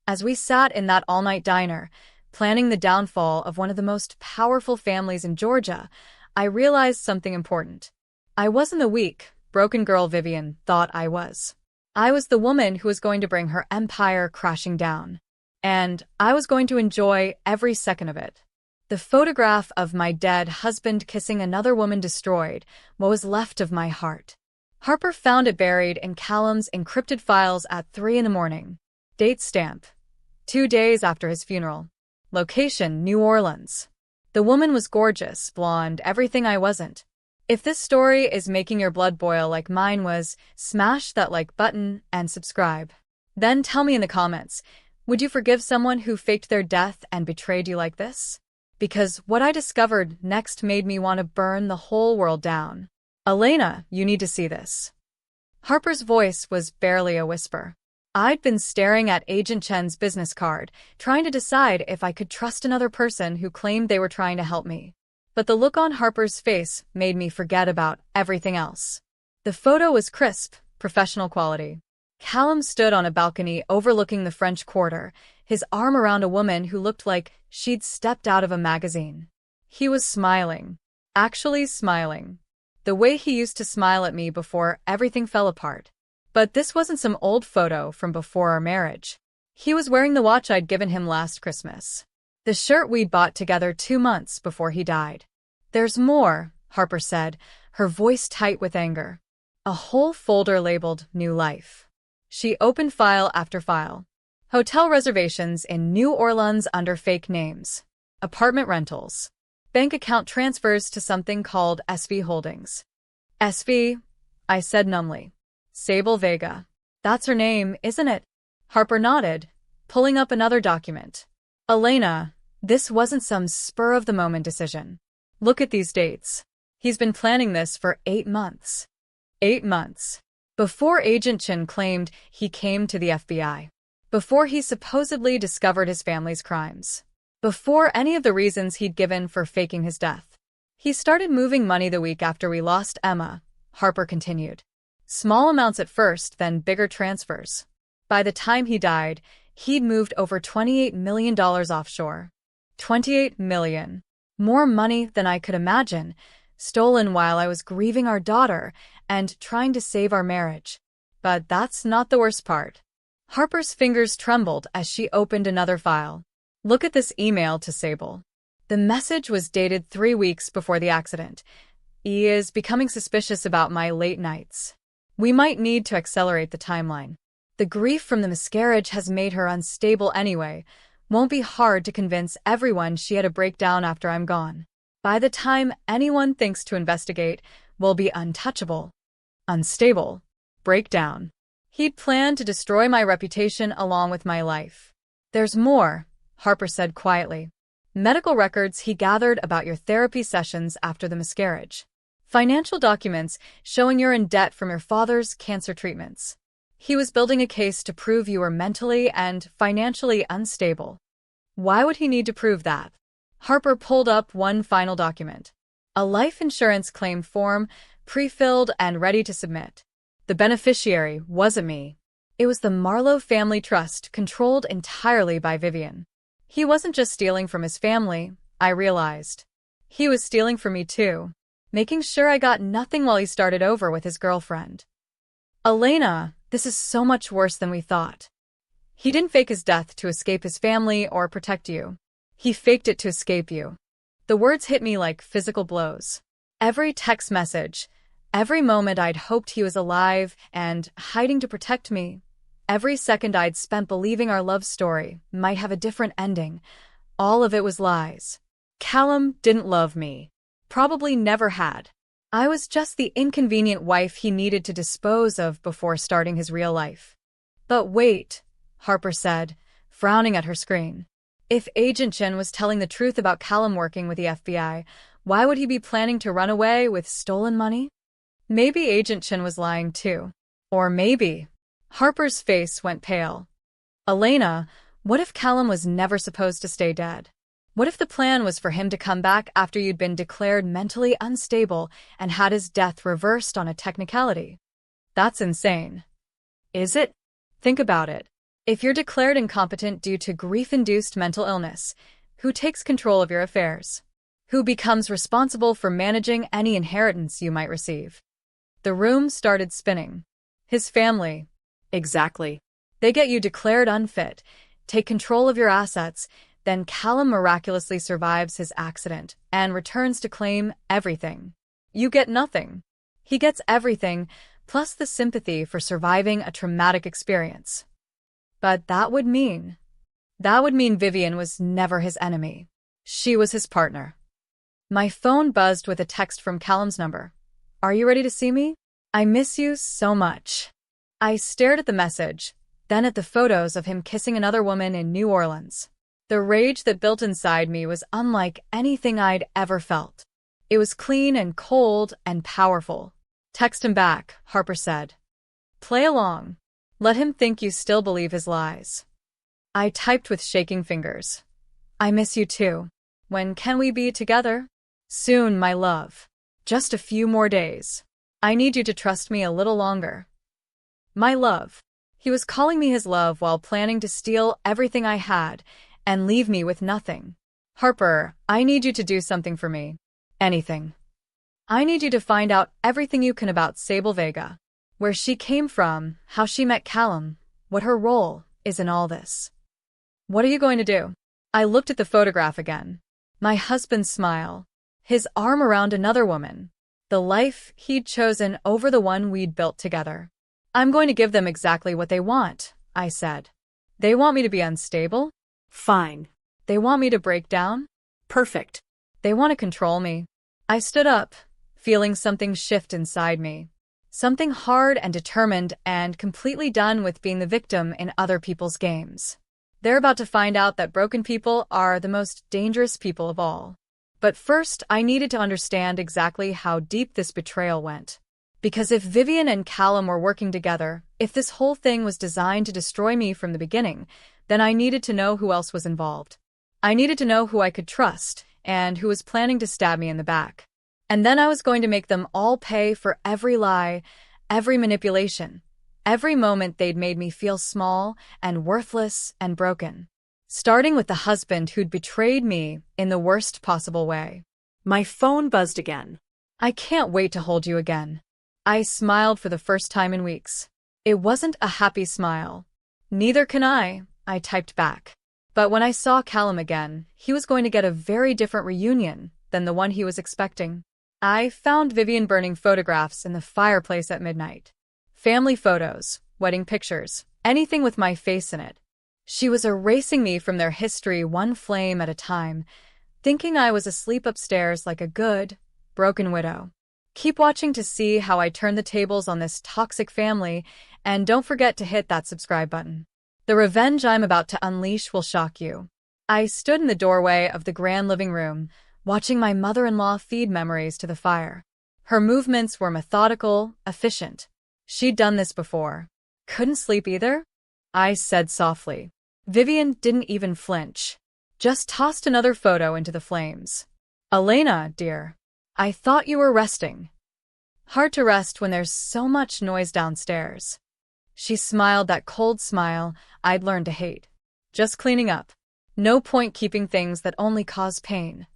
S1: As we sat in that all-night diner, planning the downfall of one of the most powerful families in Georgia, I realized something important. I wasn't the weak, broken girl Vivian thought I was. I was the woman who was going to bring her empire crashing down. And I was going to enjoy every second of it. The photograph of my dead husband kissing another woman destroyed what was left of my heart. Harper found it buried in Callum's encrypted files at 3 a.m. Date stamp: 2 days after his funeral. Location: New Orleans. The woman was gorgeous, blonde, everything I wasn't. If this story is making your blood boil like mine was, smash that like button and subscribe. Then tell me in the comments, would you forgive someone who faked their death and betrayed you like this? Because what I discovered next made me want to burn the whole world down. "Elena, you need to see this." Harper's voice was barely a whisper. I'd been staring at Agent Chen's business card, trying to decide if I could trust another person who claimed they were trying to help me. But the look on Harper's face made me forget about everything else. The photo was crisp, professional quality. Callum stood on a balcony overlooking the French Quarter, his arm around a woman who looked like she'd stepped out of a magazine. He was smiling. Actually smiling. The way he used to smile at me before everything fell apart. But this wasn't some old photo from before our marriage. He was wearing the watch I'd given him last Christmas. The shirt we'd bought together 2 months before he died. "There's more," Harper said, her voice tight with anger. A whole folder labeled New Life. She opened file after file. Hotel reservations in New Orleans under fake names. Apartment rentals. Bank account transfers to something called SV Holdings. SV? I said numbly. Sable Vega. That's her name, isn't it? Harper nodded, pulling up another document. Elena, this wasn't some spur-of-the-moment decision. Look at these dates. He's been planning this for 8 months. 8 months. Before Agent Chin claimed he came to the FBI. Before he supposedly discovered his family's crimes. Before any of the reasons he'd given for faking his death. He started moving money the week after we lost Emma, Harper continued. Small amounts at first, then bigger transfers. By the time he died, he'd moved over $28 million offshore. $28 million. More money than I could imagine, stolen while I was grieving our daughter and trying to save our marriage. But that's not the worst part. Harper's fingers trembled as she opened another file. Look at this email to Sable. The message was dated 3 weeks before the accident. He is becoming suspicious about my late nights. We might need to accelerate the timeline. The grief from the miscarriage has made her unstable anyway. Won't be hard to convince everyone she had a breakdown after I'm gone. By the time anyone thinks to investigate, we'll be untouchable. Unstable. Breakdown. He'd planned to destroy my reputation along with my life. There's more, Harper said quietly. Medical records he gathered about your therapy sessions after the miscarriage. Financial documents showing you're in debt from your father's cancer treatments. He was building a case to prove you were mentally and financially unstable. Why would he need to prove that? Harper pulled up one final document. A life insurance claim form, pre-filled and ready to submit. The beneficiary wasn't me. It was the Marlowe Family Trust, controlled entirely by Vivian. He wasn't just stealing from his family, I realized. He was stealing from me too, making sure I got nothing while he started over with his girlfriend. Elena, this is so much worse than we thought. He didn't fake his death to escape his family or protect you. He faked it to escape you. The words hit me like physical blows. Every text message, every moment I'd hoped he was alive and hiding to protect me, every second I'd spent believing our love story might have a different ending, all of it was lies. Callum didn't love me. Probably never had. I was just the inconvenient wife he needed to dispose of before starting his real life. But wait, Harper said, frowning at her screen. If Agent Chin was telling the truth about Callum working with the FBI, why would he be planning to run away with stolen money? Maybe Agent Chin was lying too. Or maybe. Harper's face went pale. Elena, what if Callum was never supposed to stay dead? What if the plan was for him to come back after you'd been declared mentally unstable and had his death reversed on a technicality? That's insane. Is it? Think about it. If you're declared incompetent due to grief-induced mental illness, who takes control of your affairs? Who becomes responsible for managing any inheritance you might receive? The room started spinning. His family. Exactly. They get you declared unfit, take control of your assets, then Callum miraculously survives his accident and returns to claim everything. You get nothing. He gets everything, plus the sympathy for surviving a traumatic experience. But that would mean Vivian was never his enemy. She was his partner. My phone buzzed with a text from Callum's number. Are you ready to see me? I miss you so much. I stared at the message, then at the photos of him kissing another woman in New Orleans. The rage that built inside me was unlike anything I'd ever felt. It was clean and cold and powerful. Text him back, Harper said. Play along. Let him think you still believe his lies. I typed with shaking fingers. I miss you too. When can we be together? Soon, my love. Just a few more days. I need you to trust me a little longer. My love. He was calling me his love while planning to steal everything I had and leave me with nothing. Harper, I need you to do something for me. Anything. I need you to find out everything you can about Sable Vega. Where she came from, how she met Callum, what her role is in all this. What are you going to do? I looked at the photograph again. My husband's smile. His arm around another woman. The life he'd chosen over the one we'd built together. I'm going to give them exactly what they want, I said. They want me to be unstable? Fine. They want me to break down? Perfect. They want to control me. I stood up, feeling something shift inside me. Something hard and determined and completely done with being the victim in other people's games. They're about to find out that broken people are the most dangerous people of all. But first, I needed to understand exactly how deep this betrayal went. Because if Vivian and Callum were working together, if this whole thing was designed to destroy me from the beginning, then I needed to know who else was involved. I needed to know who I could trust and who was planning to stab me in the back. And then I was going to make them all pay for every lie, every manipulation, every moment they'd made me feel small and worthless and broken. Starting with the husband who'd betrayed me in the worst possible way.
S2: My phone buzzed again.
S1: I can't wait to hold you again. I smiled for the first time in weeks. It wasn't a happy smile. Neither can I typed back. But when I saw Callum again, he was going to get a very different reunion than the one he was expecting. I found Vivian burning photographs in the fireplace at midnight. Family photos, wedding pictures, anything with my face in it. She was erasing me from their history one flame at a time, thinking I was asleep upstairs like a good, broken widow. Keep watching to see how I turn the tables on this toxic family, and don't forget to hit that subscribe button. The revenge I'm about to unleash will shock you. I stood in the doorway of the grand living room, watching my mother-in-law feed memories to the fire. Her movements were methodical, efficient. She'd done this before. Couldn't sleep either? I said softly. Vivian didn't even flinch. Just tossed another photo into the flames. Elena, dear. I thought you were resting. Hard to rest when there's so much noise downstairs. She smiled that cold smile I'd learned to hate. Just cleaning up. No point keeping things that only cause pain.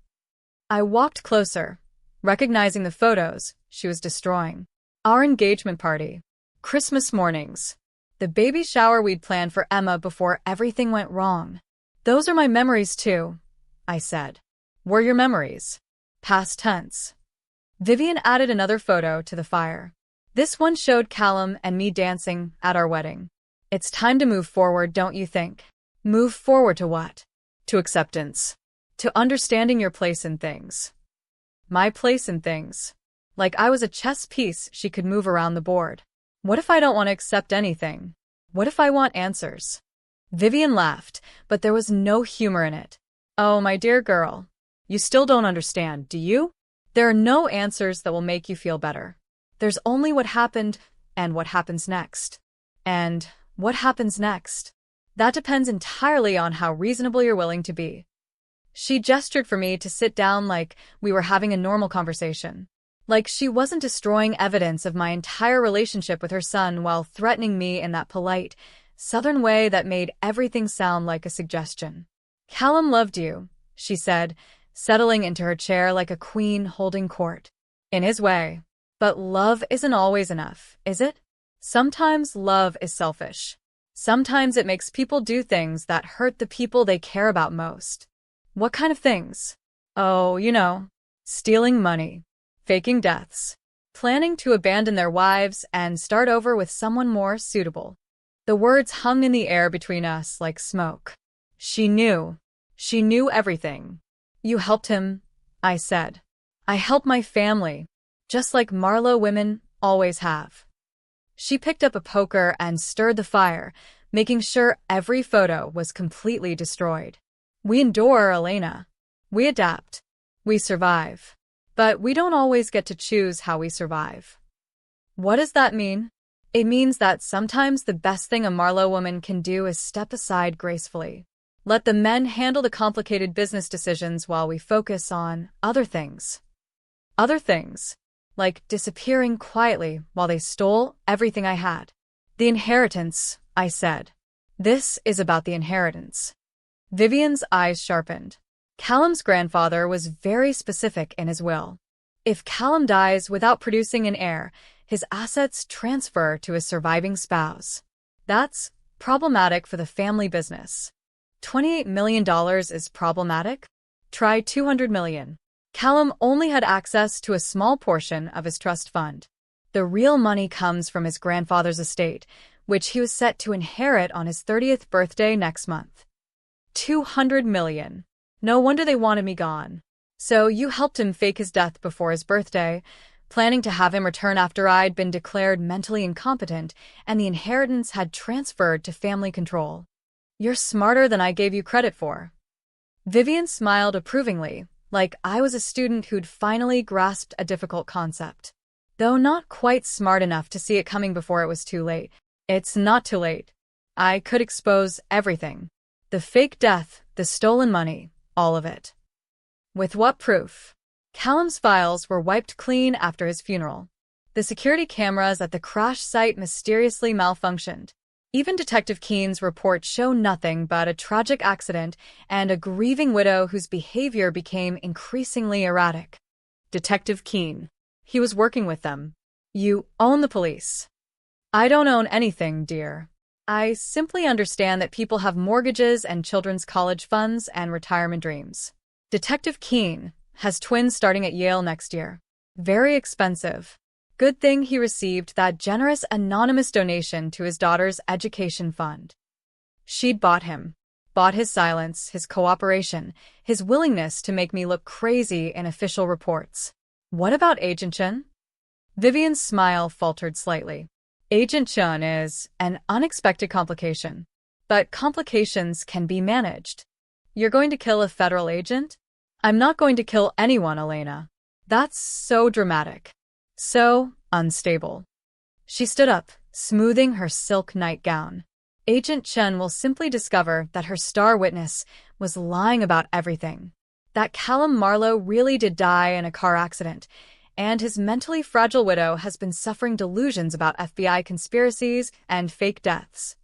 S1: I walked closer, recognizing the photos she was destroying. Our engagement party. Christmas mornings. The baby shower we'd planned for Emma before everything went wrong. Those are my memories too, I said. Were your memories? Past tense. Vivian added another photo to the fire. This one showed Callum and me dancing at our wedding. It's time to move forward, don't you think? Move forward to what? To acceptance. To understanding your place in things. My place in things. Like I was a chess piece she could move around the board. What if I don't want to accept anything? What if I want answers? Vivian laughed, but there was no humor in it. Oh, my dear girl. You still don't understand, do you? There are no answers that will make you feel better. There's only what happened and what happens next. And what happens next? That depends entirely on how reasonable you're willing to be. She gestured for me to sit down like we were having a normal conversation. Like she wasn't destroying evidence of my entire relationship with her son while threatening me in that polite, southern way that made everything sound like a suggestion. Callum loved you, she said, settling into her chair like a queen holding court. In his way. But love isn't always enough, is it? Sometimes love is selfish. Sometimes it makes people do things that hurt the people they care about most. What kind of things? Oh, you know, stealing money. Faking deaths, planning to abandon their wives and start over with someone more suitable. The words hung in the air between us like smoke. She knew everything. You helped him, I said. I helped my family, just like Marlowe women always have. She picked up a poker and stirred the fire, making sure every photo was completely destroyed. We endure, Elena. We adapt. We survive. But we don't always get to choose how we survive. What does that mean? It means that sometimes the best thing a Marlowe woman can do is step aside gracefully. Let the men handle the complicated business decisions while we focus on other things. Other things, like disappearing quietly while they stole everything I had. The inheritance, I said. This is about the inheritance. Vivian's eyes sharpened. Callum's grandfather was very specific in his will. If Callum dies without producing an heir, his assets transfer to his surviving spouse. That's problematic for the family business. $28 million is problematic? Try $200 million. Callum only had access to a small portion of his trust fund. The real money comes from his grandfather's estate, which he was set to inherit on his 30th birthday next month. $200 million. No wonder they wanted me gone. So you helped him fake his death before his birthday, planning to have him return after I'd been declared mentally incompetent and the inheritance had transferred to family control. You're smarter than I gave you credit for. Vivian smiled approvingly, like I was a student who'd finally grasped a difficult concept. Though not quite smart enough to see it coming before it was too late. It's not too late. I could expose everything. The fake death, the stolen money, all of it. With what proof? Callum's files were wiped clean after his funeral. The security cameras at the crash site mysteriously malfunctioned. Even Detective Keene's reports show nothing but a tragic accident and a grieving widow whose behavior became increasingly erratic. Detective Keene. He was working with them. You own the police. I don't own anything, dear. I simply understand that people have mortgages and children's college funds and retirement dreams. Detective Keene has twins starting at Yale next year. Very expensive. Good thing he received that generous anonymous donation to his daughter's education fund. She'd bought his silence, his cooperation, his willingness to make me look crazy in official reports. What about Agent Chen? Vivian's smile faltered slightly. Agent Chen is an unexpected complication. But complications can be managed. You're going to kill a federal agent? I'm not going to kill anyone, Elena. That's so dramatic. So unstable. She stood up, smoothing her silk nightgown. Agent Chen will simply discover that her star witness was lying about everything. That Callum Marlowe really did die in a car accident, and his mentally fragile widow has been suffering delusions about FBI conspiracies and fake deaths.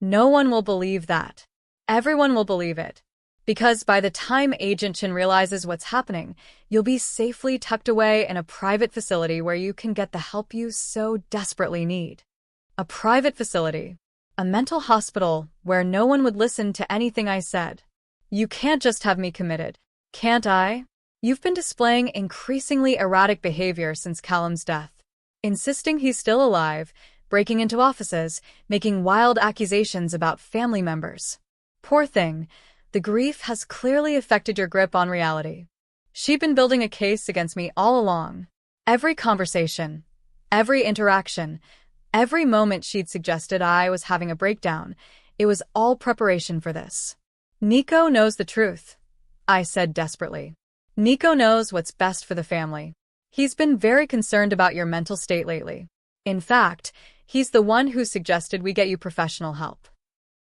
S1: No one will believe that. Everyone will believe it. Because by the time Agent Chen realizes what's happening, you'll be safely tucked away in a private facility where you can get the help you so desperately need. A private facility. A mental hospital where no one would listen to anything I said. You can't just have me committed. Can't I? You've been displaying increasingly erratic behavior since Callum's death. Insisting he's still alive, breaking into offices, making wild accusations about family members. Poor thing. The grief has clearly affected your grip on reality. She'd been building a case against me all along. Every conversation, every interaction, every moment she'd suggested I was having a breakdown, it was all preparation for this. Nico knows the truth, I said desperately. Nico knows what's best for the family. He's been very concerned about your mental state lately. In fact, he's the one who suggested we get you professional help.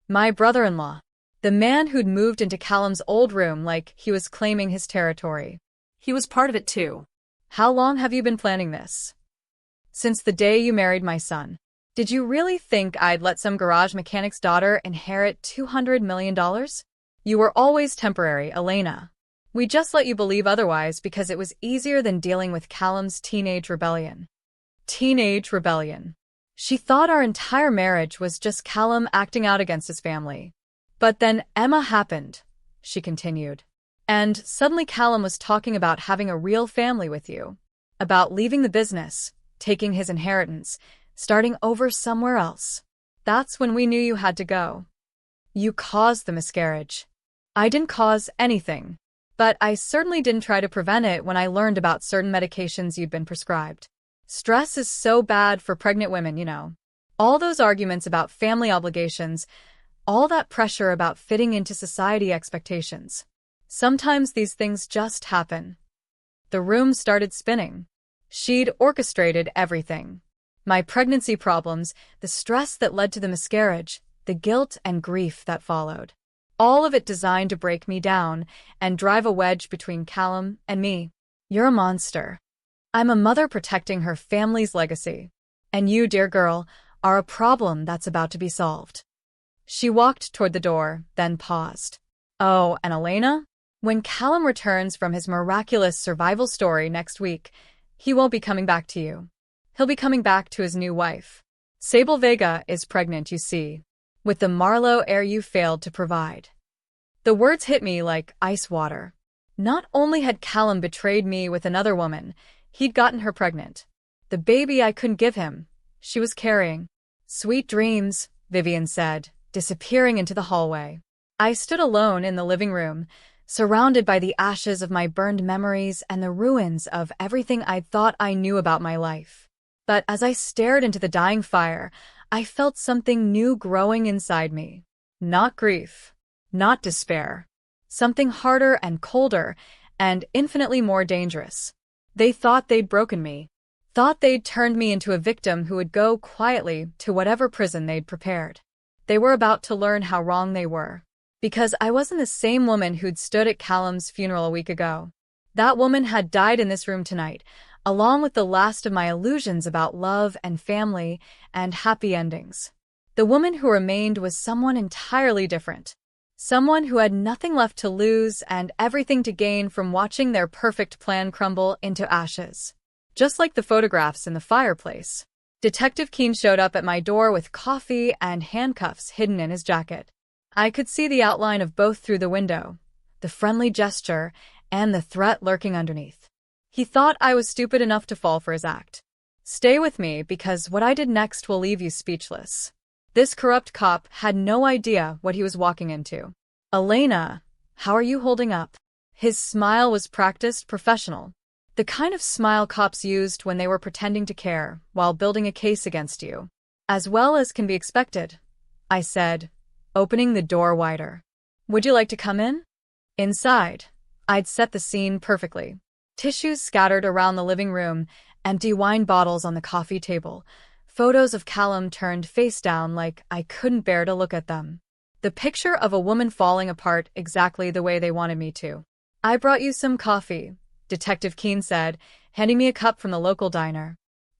S1: My brother-in-law. The man who'd moved into Callum's old room like he was claiming his territory.
S2: He was part of it too.
S1: How long have you been planning this? Since the day you married my son. Did you really think I'd let some garage mechanic's daughter inherit $200 million? You were always temporary, Elena. We just let you believe otherwise because it was easier than dealing with Callum's teenage rebellion. Teenage rebellion. She thought our entire marriage was just Callum acting out against his family. But then Emma happened, she continued. And suddenly Callum was talking about having a real family with you. About leaving the business, taking his inheritance, starting over somewhere else. That's when we knew you had to go. You caused the miscarriage. I didn't cause anything. But I certainly didn't try to prevent it when I learned about certain medications you'd been prescribed. Stress is so bad for pregnant women, you know. All those arguments about family obligations, all that pressure about fitting into society expectations. Sometimes these things just happen. The room started spinning. She'd orchestrated everything. My pregnancy problems, the stress that led to the miscarriage, the guilt and grief that followed. All of it designed to break me down and drive a wedge between Callum and me. You're a monster. I'm a mother protecting her family's legacy. And you, dear girl, are a problem that's about to be solved. She walked toward the door, then paused. Oh, and Elena? When Callum returns from his miraculous survival story next week, he won't be coming back to you. He'll be coming back to his new wife. Sable Vega is pregnant, you see, with the Marlowe heir you failed to provide. The words hit me like ice water. Not only had Callum betrayed me with another woman, he'd gotten her pregnant. The baby I couldn't give him, she was carrying. Sweet dreams, Vivian said, disappearing into the hallway. I stood alone in the living room, surrounded by the ashes of my burned memories and the ruins of everything I'd thought I knew about my life. But as I stared into the dying fire, I felt something new growing inside me. Not grief, not despair. Something harder and colder, and infinitely more dangerous. They thought they'd broken me. Thought they'd turned me into a victim who would go quietly to whatever prison they'd prepared. They were about to learn how wrong they were. Because I wasn't the same woman who'd stood at Callum's funeral a week ago. That woman had died in this room tonight, along with the last of my illusions about love and family and happy endings. The woman who remained was someone entirely different. Someone who had nothing left to lose and everything to gain from watching their perfect plan crumble into ashes. Just like the photographs in the fireplace. Detective Keene showed up at my door with coffee and handcuffs hidden in his jacket. I could see the outline of both through the window, the friendly gesture, and the threat lurking underneath. He thought I was stupid enough to fall for his act. Stay with me, because what I did next will leave you speechless. This corrupt cop had no idea what he was walking into. Elena, how are you holding up? His smile was practiced, professional. The kind of smile cops used when they were pretending to care while building a case against you. As well as can be expected, I said, opening the door wider. Would you like to come in? Inside, I'd set the scene perfectly. Tissues scattered around the living room, empty wine bottles on the coffee table, photos of Callum turned face down like I couldn't bear to look at them. The picture of a woman falling apart exactly the way they wanted me to. I brought you some coffee, Detective Keene said, handing me a cup from the local diner.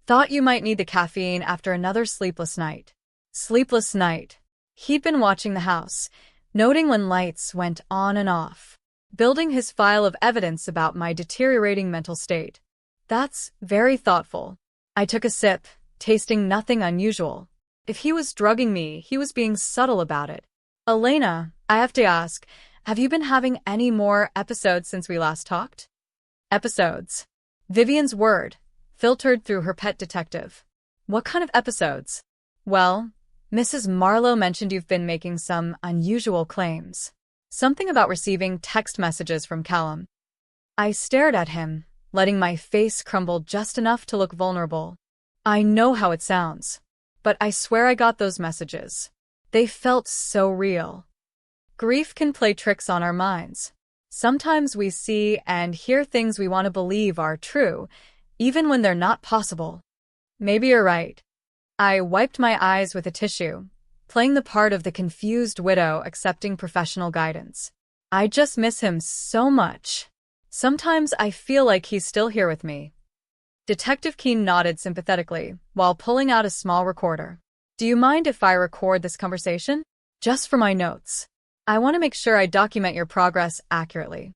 S1: Thought you might need the caffeine after another sleepless night. Sleepless night. He'd been watching the house, noting when lights went on and off, building his file of evidence about my deteriorating mental state. That's very thoughtful. I took a sip, tasting nothing unusual. If he was drugging me, he was being subtle about it. Elena, I have to ask, have you been having any more episodes since we last talked? Episodes. Vivian's word, filtered through her pet detective. What kind of episodes? Well, Mrs. Marlowe mentioned you've been making some unusual claims. Something about receiving text messages from Callum. I stared at him, letting my face crumble just enough to look vulnerable. I know how it sounds, but I swear I got those messages. They felt so real. Grief can play tricks on our minds. Sometimes we see and hear things we want to believe are true, even when they're not possible. Maybe you're right. I wiped my eyes with a tissue, playing the part of the confused widow accepting professional guidance. I just miss him so much. Sometimes I feel like he's still here with me. Detective Keene nodded sympathetically while pulling out a small recorder. Do you mind if I record this conversation? Just for my notes. I want to make sure I document your progress accurately.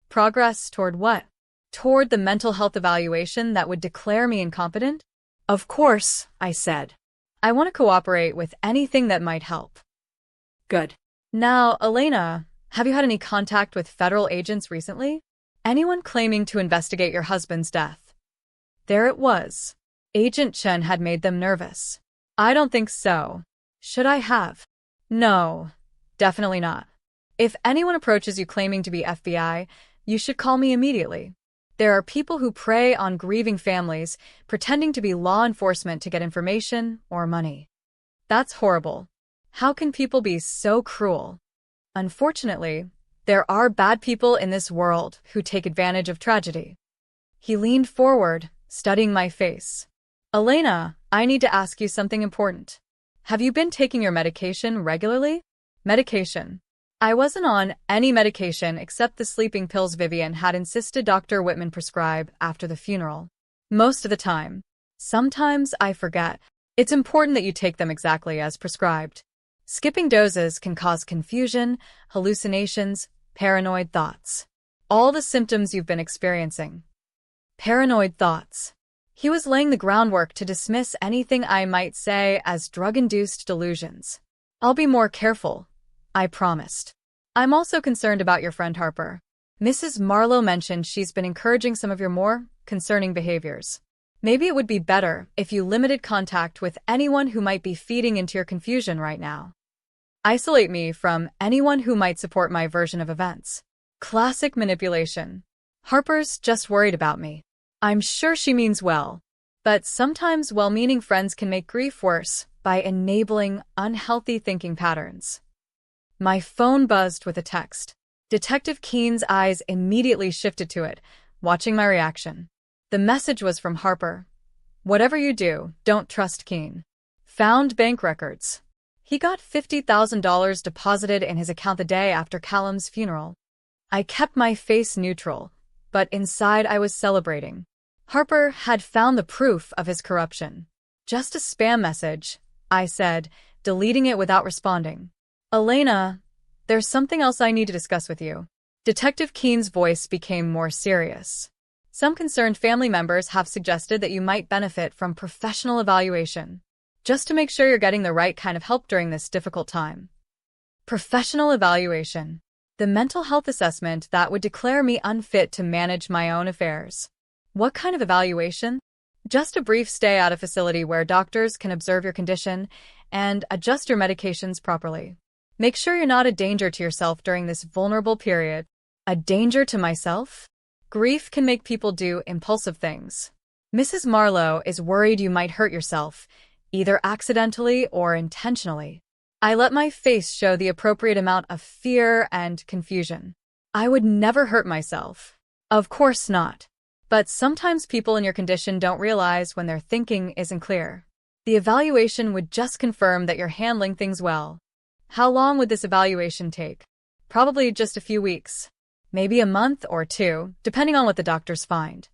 S1: Progress toward what? Toward the mental health evaluation that would declare me incompetent? Of course, I said. I want to cooperate with anything that might help. Good. Now, Elena, have you had any contact with federal agents recently? Anyone claiming to investigate your husband's death? There it was. Agent Chen had made them nervous. I don't think so. Should I have? No, definitely not. If anyone approaches you claiming to be FBI, you should call me immediately. There are people who prey on grieving families, pretending to be law enforcement to get information or money. That's horrible. How can people be so cruel? Unfortunately, there are bad people in this world who take advantage of tragedy. He leaned forward, studying my face. Elena, I need to ask you something important. Have you been taking your medication regularly? Medication. I wasn't on any medication except the sleeping pills Vivian had insisted Dr. Whitman prescribe after the funeral. Most of the time. Sometimes I forget. It's important that you take them exactly as prescribed. Skipping doses can cause confusion, hallucinations, paranoid thoughts. All the symptoms you've been experiencing. Paranoid thoughts. He was laying the groundwork to dismiss anything I might say as drug-induced delusions. I'll be more careful, I promised. I'm also concerned about your friend Harper. Mrs. Marlowe mentioned she's been encouraging some of your more concerning behaviors. Maybe it would be better if you limited contact with anyone who might be feeding into your confusion right now. Isolate me from anyone who might support my version of events. Classic manipulation. Harper's just worried about me. I'm sure she means well. But sometimes well-meaning friends can make grief worse by enabling unhealthy thinking patterns. My phone buzzed with a text. Detective Keene's eyes immediately shifted to it, watching my reaction. The message was from Harper. Whatever you do, don't trust Keene. Found bank records. He got $50,000 deposited in his account the day after Callum's funeral. I kept my face neutral, but inside I was celebrating. Harper had found the proof of his corruption. Just a spam message, I said, deleting it without responding. Elena, there's something else I need to discuss with you. Detective Keene's voice became more serious. Some concerned family members have suggested that you might benefit from professional evaluation, just to make sure you're getting the right kind of help during this difficult time. Professional evaluation. The mental health assessment that would declare me unfit to manage my own affairs. What kind of evaluation? Just a brief stay at a facility where doctors can observe your condition and adjust your medications properly. Make sure you're not a danger to yourself during this vulnerable period. A danger to myself? Grief can make people do impulsive things. Mrs. Marlowe is worried you might hurt yourself, either accidentally or intentionally. I let my face show the appropriate amount of fear and confusion. I would never hurt myself. Of course not. But sometimes people in your condition don't realize when their thinking isn't clear. The evaluation would just confirm that you're handling things well. How long would this evaluation take? Probably just a few weeks. Maybe a month or two, depending on what the doctors find.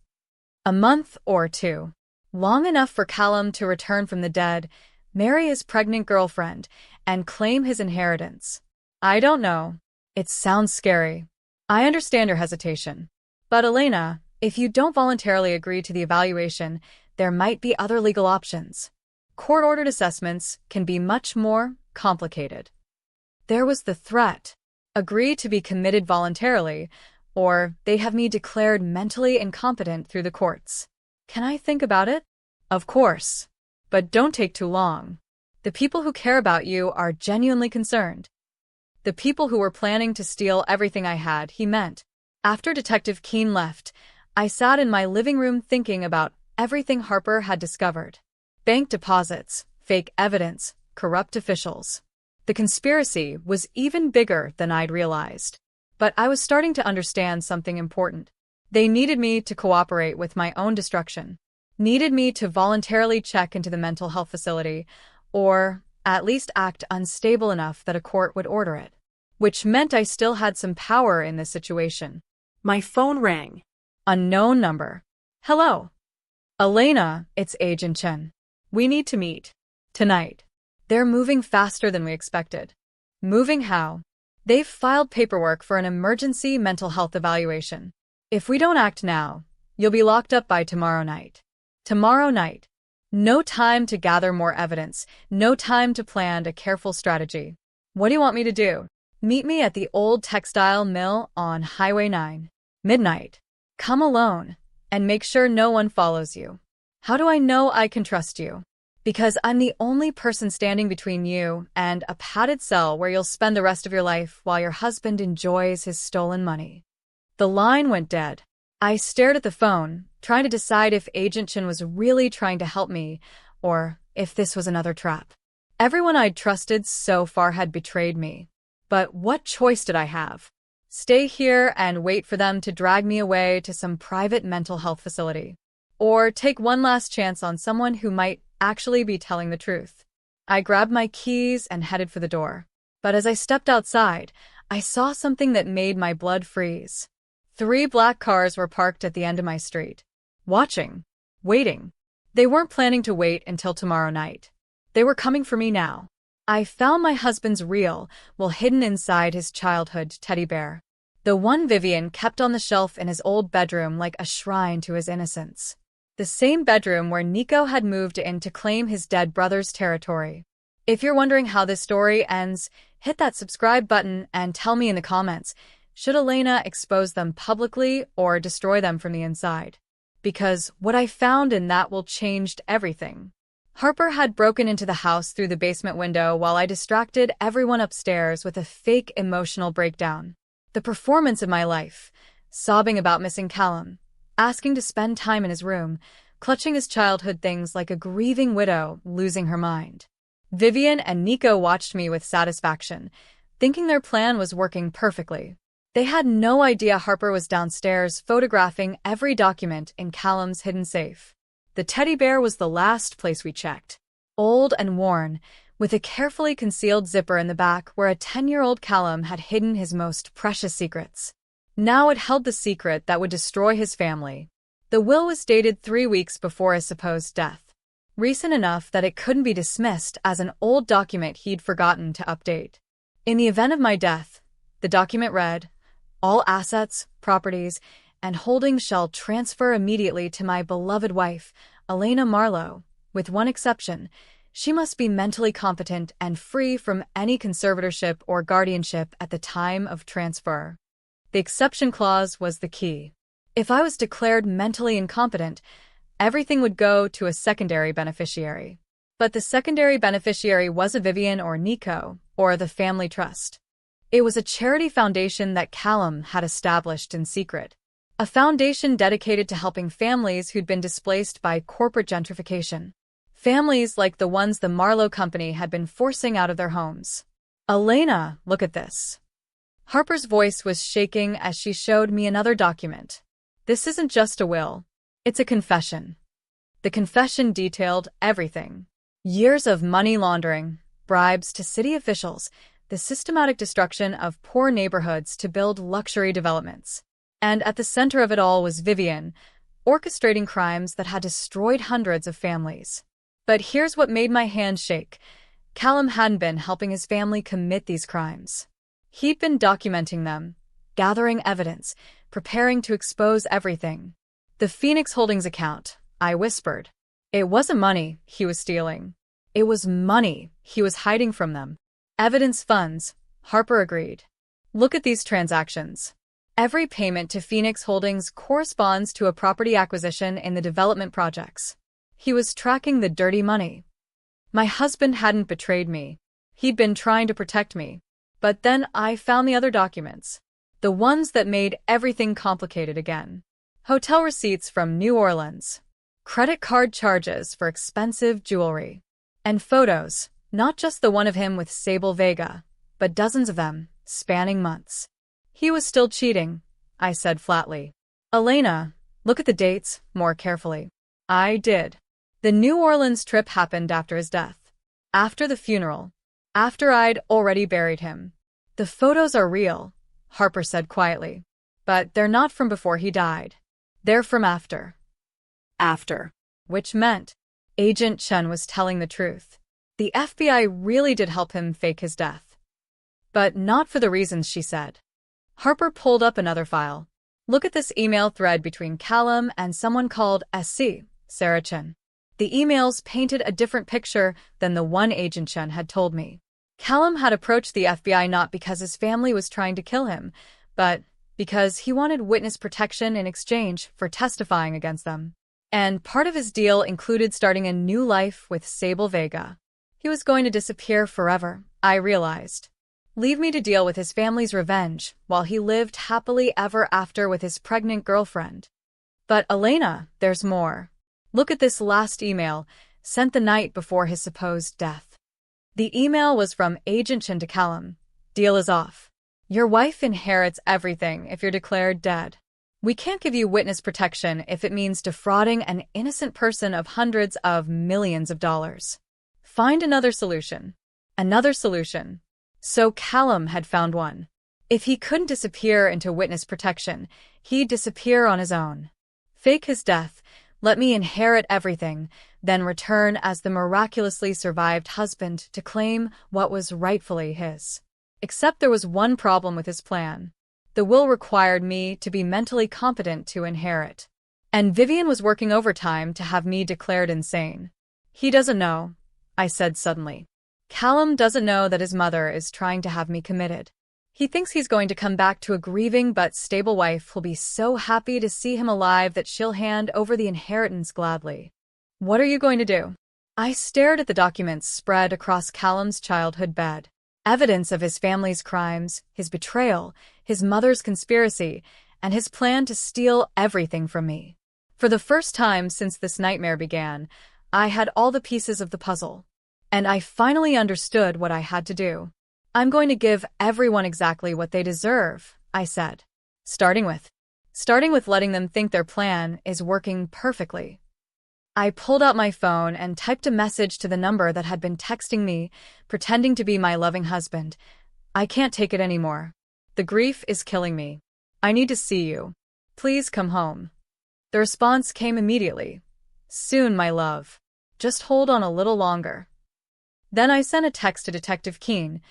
S1: A month or two. Long enough for Callum to return from the dead, marry his pregnant girlfriend, and claim his inheritance. I don't know. It sounds scary. I understand your hesitation. But Elena, if you don't voluntarily agree to the evaluation, there might be other legal options. Court-ordered assessments can be much more complicated. There was the threat. Agree to be committed voluntarily, or they have me declared mentally incompetent through the courts. Can I think about it? Of course. But don't take too long. The people who care about you are genuinely concerned. The people who were planning to steal everything I had, he meant. After Detective Keene left, I sat in my living room thinking about everything Harper had discovered. Bank deposits, fake evidence, corrupt officials. The conspiracy was even bigger than I'd realized. But I was starting to understand something important. They needed me to cooperate with my own destruction. Needed me to voluntarily check into the mental health facility, or at least act unstable enough that a court would order it. Which meant I still had some power in this situation.
S2: My phone rang.
S1: Unknown number. Hello. Elena, it's Agent Chen. We need to meet. Tonight. They're moving faster than we expected. Moving how? They've filed paperwork for an emergency mental health evaluation. If we don't act now, you'll be locked up by tomorrow night. Tomorrow night. No time to gather more evidence. No time to plan a careful strategy. What do you want me to do? Meet me at the old textile mill on Highway 9. Midnight. Come alone, and make sure no one follows you. How do I know I can trust you? Because I'm the only person standing between you and a padded cell where you'll spend the rest of your life while your husband enjoys his stolen money. The line went dead. I stared at the phone, trying to decide if Agent Chen was really trying to help me, or if this was another trap. Everyone I'd trusted so far had betrayed me. But what choice did I have? Stay here and wait for them to drag me away to some private mental health facility. Or take one last chance on someone who might actually be telling the truth. I grabbed my keys and headed for the door. But as I stepped outside, I saw something that made my blood freeze. 3 black cars were parked at the end of my street. Watching. Waiting. They weren't planning to wait until tomorrow night. They were coming for me now. I found my husband's reel while hidden inside his childhood teddy bear. The one Vivian kept on the shelf in his old bedroom like a shrine to his innocence. The same bedroom where Nico had moved in to claim his dead brother's territory. If you're wondering how this story ends, hit that subscribe button and tell me in the comments, should Elena expose them publicly or destroy them from the inside? Because what I found in that will change everything. Harper had broken into the house through the basement window while I distracted everyone upstairs with a fake emotional breakdown. The performance of my life. Sobbing about missing Callum, asking to spend time in his room, clutching his childhood things like a grieving widow losing her mind. Vivian and Nico watched me with satisfaction, thinking their plan was working perfectly. They had no idea Harper was downstairs photographing every document in Callum's hidden safe. The teddy bear was the last place we checked. Old and worn, with a carefully concealed zipper in the back where a 10-year-old Callum had hidden his most precious secrets. Now it held the secret that would destroy his family. The will was dated 3 weeks before his supposed death. Recent enough that it couldn't be dismissed as an old document he'd forgotten to update. In the event of my death, the document read, "All assets, properties, and holdings shall transfer immediately to my beloved wife, Elena Marlowe, with one exception. She must be mentally competent and free from any conservatorship or guardianship at the time of transfer." The exception clause was the key. If I was declared mentally incompetent, everything would go to a secondary beneficiary. But the secondary beneficiary wasn't Vivian or Nico, or the family trust. It was a charity foundation that Callum had established in secret. A foundation dedicated to helping families who'd been displaced by corporate gentrification. Families like the ones the Marlowe Company had been forcing out of their homes. "Elena, look at this." Harper's voice was shaking as she showed me another document. "This isn't just a will. It's a confession." The confession detailed everything. Years of money laundering, bribes to city officials, the systematic destruction of poor neighborhoods to build luxury developments. And at the center of it all was Vivian, orchestrating crimes that had destroyed hundreds of families. But here's what made my hands shake. Callum hadn't been helping his family commit these crimes. He'd been documenting them, gathering evidence, preparing to expose everything. "The Phoenix Holdings account," I whispered. It wasn't money he was stealing. It was money he was hiding from them. "Evidence funds," Harper agreed. "Look at these transactions. Every payment to Phoenix Holdings corresponds to a property acquisition in the development projects." He was tracking the dirty money. My husband hadn't betrayed me. He'd been trying to protect me. But then I found the other documents. The ones that made everything complicated again. Hotel receipts from New Orleans. Credit card charges for expensive jewelry. And photos, not just the one of him with Sable Vega, but dozens of them, spanning months. "He was still cheating," I said flatly. "Elena, look at the dates more carefully." I did. The New Orleans trip happened after his death. After the funeral. After I'd already buried him. "The photos are real," Harper said quietly. "But they're not from before he died. They're from after." After. Which meant Agent Chen was telling the truth. The FBI really did help him fake his death. But not for the reasons she said. Harper pulled up another file. "Look at this email thread between Callum and someone called SC, Sarah Chen." The emails painted a different picture than the one Agent Chen had told me. Callum had approached the FBI not because his family was trying to kill him, but because he wanted witness protection in exchange for testifying against them. And part of his deal included starting a new life with Sable Vega. He was going to disappear forever, I realized. Leave me to deal with his family's revenge while he lived happily ever after with his pregnant girlfriend. But Elena, there's more. Look at this last email, sent the night before his supposed death. The email was from Agent Chen to Callum. "Deal is off. Your wife inherits everything if you're declared dead. We can't give you witness protection if it means defrauding an innocent person of hundreds of millions of dollars. Find another solution." Another solution. So Callum had found one. If he couldn't disappear into witness protection, he'd disappear on his own. Fake his death, let me inherit everything, then return as the miraculously survived husband to claim what was rightfully his. Except there was one problem with his plan. The will required me to be mentally competent to inherit. And Vivian was working overtime to have me declared insane. "He doesn't know," I said suddenly. "Callum doesn't know that his mother is trying to have me committed. He thinks he's going to come back to a grieving but stable wife who'll be so happy to see him alive that she'll hand over the inheritance gladly. What are you going to do?" I stared at the documents spread across Callum's childhood bed. Evidence of his family's crimes, his betrayal, his mother's conspiracy, and his plan to steal everything from me. For the first time since this nightmare began, I had all the pieces of the puzzle. And I finally understood what I had to do. I'm going to give everyone exactly what they deserve, I said. Starting with letting them think their plan is working perfectly. I pulled out my phone and typed a message to the number that had been texting me, pretending to be my loving husband. I can't take it anymore. The grief is killing me. I need to see you. Please come home. The response came immediately. Soon, my love. Just hold on a little longer. Then I sent a text to Detective Keene.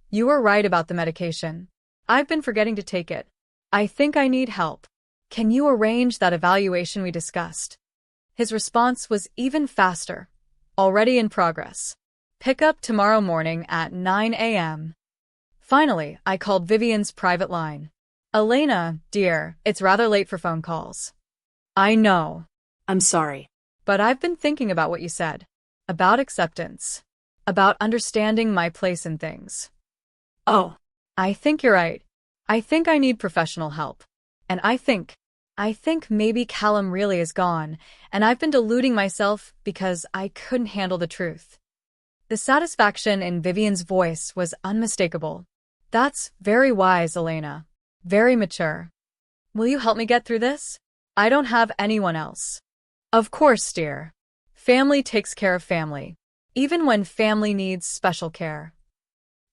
S1: You were right about the medication. I've been forgetting to take it. I think I need help. Can you arrange that evaluation we discussed? His response was even faster. Already in progress. Pick up tomorrow morning at 9 a.m. Finally, I called Vivian's private line. Elena, dear, it's rather late for phone calls. I know.
S2: I'm sorry.
S1: But I've been thinking about what you said. About acceptance. About understanding my place in things.
S2: Oh.
S1: I think you're right. I think I need professional help. And I think maybe Callum really is gone, and I've been deluding myself because I couldn't handle the truth. The satisfaction in Vivian's voice was unmistakable. That's very wise, Elena. Very mature. Will you help me get through this? I don't have anyone else. Of course, dear. Family takes care of family, even when family needs special care.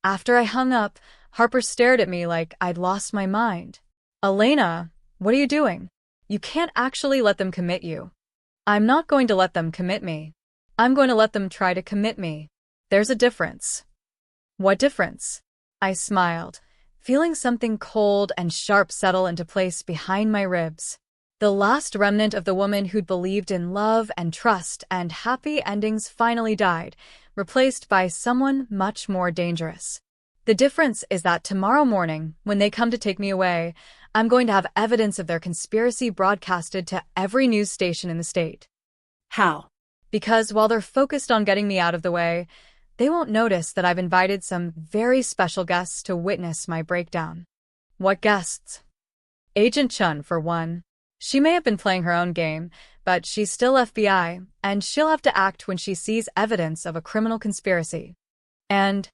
S1: After I hung up, Harper stared at me like I'd lost my mind. Elena, what are you doing? You can't actually let them commit you. I'm not going to let them commit me. I'm going to let them try to commit me. There's a difference. What difference? I smiled, feeling something cold and sharp settle into place behind my ribs. The last remnant of the woman who'd believed in love and trust and happy endings finally died, replaced by someone much more dangerous. The difference is that tomorrow morning, when they come to take me away, I'm going to have evidence of their conspiracy broadcasted to every news station in the state.
S2: How?
S1: Because while they're focused on getting me out of the way, they won't notice that I've invited some very special guests to witness my breakdown. What guests? Agent Chun, for one. She may have been playing her own game, but she's still FBI, and she'll have to act when she sees evidence of a criminal conspiracy. And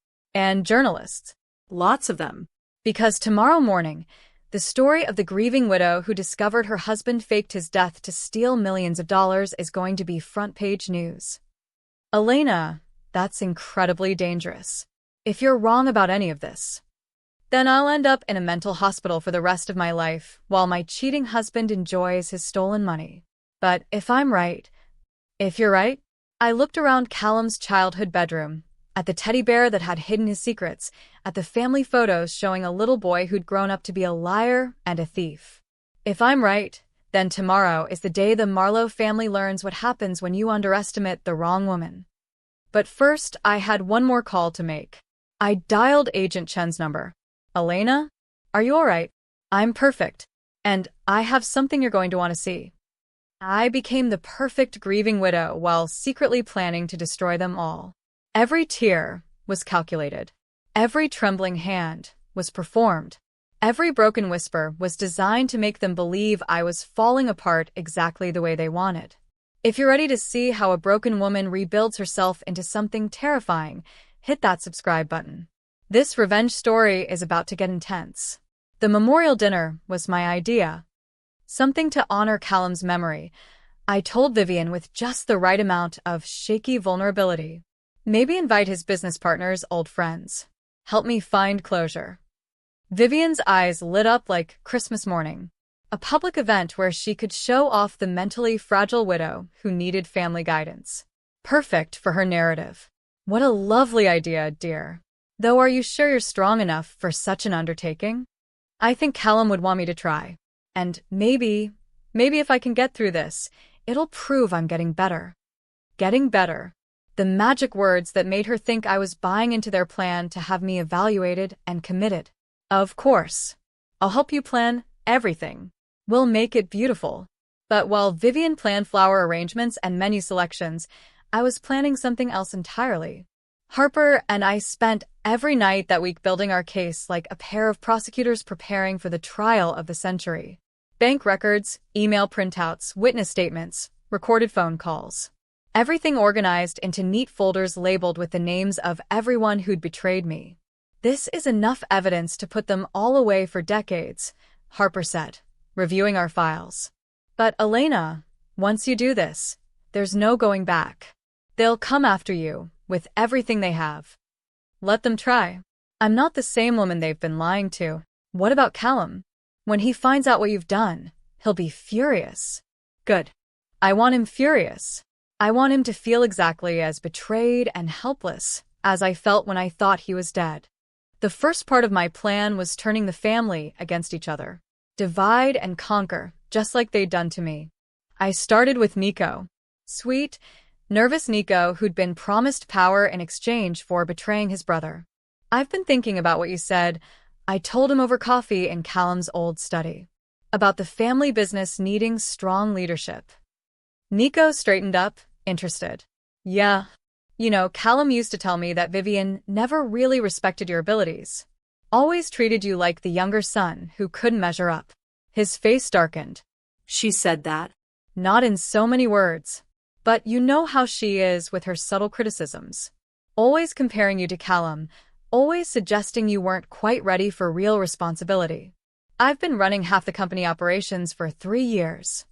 S1: journalists.
S2: Lots of them.
S1: Because tomorrow morning, the story of the grieving widow who discovered her husband faked his death to steal millions of dollars is going to be front-page news. Elena, that's incredibly dangerous. If you're wrong about any of this, then I'll end up in a mental hospital for the rest of my life while my cheating husband enjoys his stolen money. But if I'm right, if you're right, I looked around Callum's childhood bedroom, at the teddy bear that had hidden his secrets, at the family photos showing a little boy who'd grown up to be a liar and a thief. If I'm right, then tomorrow is the day the Marlowe family learns what happens when you underestimate the wrong woman. But first, I had one more call to make. I dialed Agent Chen's number. Elena, are you all right? I'm perfect. And I have something you're going to want to see. I became the perfect grieving widow while secretly planning to destroy them all. Every tear was calculated. Every trembling hand was performed. Every broken whisper was designed to make them believe I was falling apart exactly the way they wanted. If you're ready to see how a broken woman rebuilds herself into something terrifying, hit that subscribe button. This revenge story is about to get intense. The memorial dinner was my idea. Something to honor Callum's memory. I told Vivian with just the right amount of shaky vulnerability. Maybe invite his business partners, old friends. Help me find closure. Vivian's eyes lit up like Christmas morning. A public event where she could show off the mentally fragile widow who needed family guidance. Perfect for her narrative. What a lovely idea, dear. Though, are you sure you're strong enough for such an undertaking? I think Callum would want me to try. And maybe if I can get through this, it'll prove I'm getting better. Getting better. The magic words that made her think I was buying into their plan to have me evaluated and committed. Of course. I'll help you plan everything. We'll make it beautiful. But while Vivian planned flower arrangements and menu selections, I was planning something else entirely. Harper and I spent every night that week building our case like a pair of prosecutors preparing for the trial of the century. Bank records, email printouts, witness statements, recorded phone calls. Everything organized into neat folders labeled with the names of everyone who'd betrayed me. This is enough evidence to put them all away for decades, Harper said, reviewing our files. But Elena, once you do this, there's no going back. They'll come after you, with everything they have. Let them try. I'm not the same woman they've been lying to. What about Callum? When he finds out what you've done, he'll be furious. Good. I want him furious. I want him to feel exactly as betrayed and helpless as I felt when I thought he was dead. The first part of my plan was turning the family against each other. Divide and conquer, just like they'd done to me. I started with Nico. Sweet, nervous Nico who'd been promised power in exchange for betraying his brother. I've been thinking about what you said. I told him over coffee in Callum's old study. About the family business needing strong leadership. Nico straightened up, interested. Yeah. You know, Callum used to tell me that Vivian never really respected your abilities. Always treated you like the younger son who couldn't measure up. His face darkened.
S2: She said that.
S1: Not in so many words. But you know how she is with her subtle criticisms. Always comparing you to Callum, always suggesting you weren't quite ready for real responsibility. I've been running half the company operations for 3 years.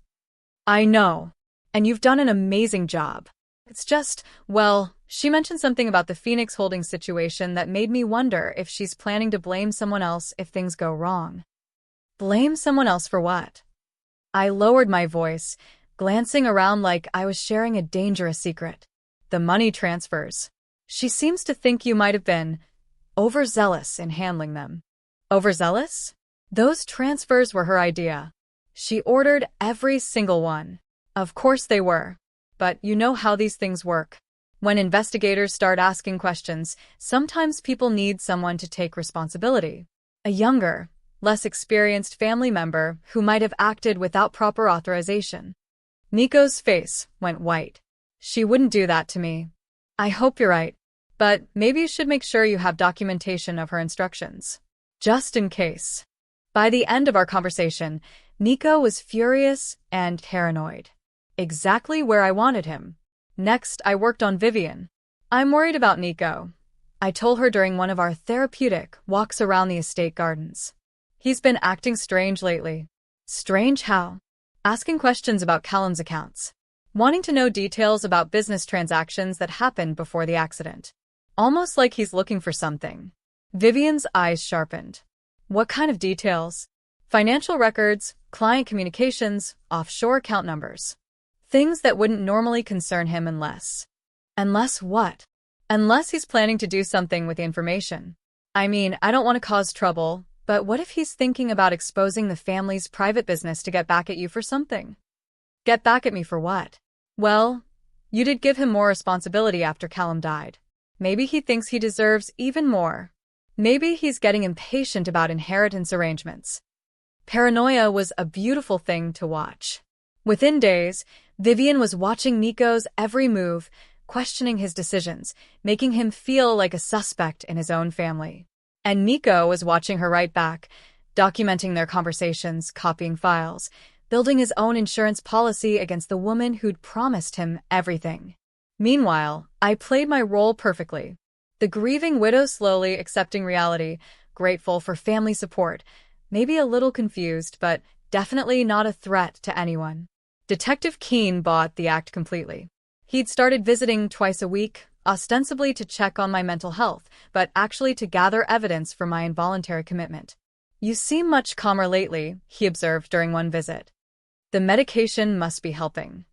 S1: I know. And you've done an amazing job. It's just, well, she mentioned something about the Phoenix Holdings situation that made me wonder if she's planning to blame someone else if things go wrong. Blame someone else for what? I lowered my voice, glancing around like I was sharing a dangerous secret. The money transfers. She seems to think you might have been overzealous in handling them. Overzealous? Those transfers were her idea. She ordered every single one. Of course they were. But you know how these things work. When investigators start asking questions, sometimes people need someone to take responsibility. A younger, less experienced family member who might have acted without proper authorization. Nico's face went white. She wouldn't do that to me. I hope you're right. But maybe you should make sure you have documentation of her instructions. Just in case. By the end of our conversation, Nico was furious and paranoid. Exactly where I wanted him. Next, I worked on Vivian. I'm worried about Nico. I told her during one of our therapeutic walks around the estate gardens. He's been acting strange lately. Strange how? Asking questions about Callum's accounts. Wanting to know details about business transactions that happened before the accident. Almost like he's looking for something. Vivian's eyes sharpened. What kind of details? Financial records, client communications, offshore account numbers. Things that wouldn't normally concern him unless. Unless what? Unless he's planning to do something with the information. I mean, I don't want to cause trouble, but what if he's thinking about exposing the family's private business to get back at you for something? Get back at me for what? Well, you did give him more responsibility after Callum died. Maybe he thinks he deserves even more. Maybe he's getting impatient about inheritance arrangements. Paranoia was a beautiful thing to watch. Within days, Vivian was watching Nico's every move, questioning his decisions, making him feel like a suspect in his own family. And Nico was watching her right back, documenting their conversations, copying files, building his own insurance policy against the woman who'd promised him everything. Meanwhile, I played my role perfectly. The grieving widow slowly accepting reality, grateful for family support, maybe a little confused, but definitely not a threat to anyone. Detective Keene bought the act completely. He'd started visiting twice a week, ostensibly to check on my mental health, but actually to gather evidence for my involuntary commitment. You seem much calmer lately, he observed during one visit. The medication must be helping.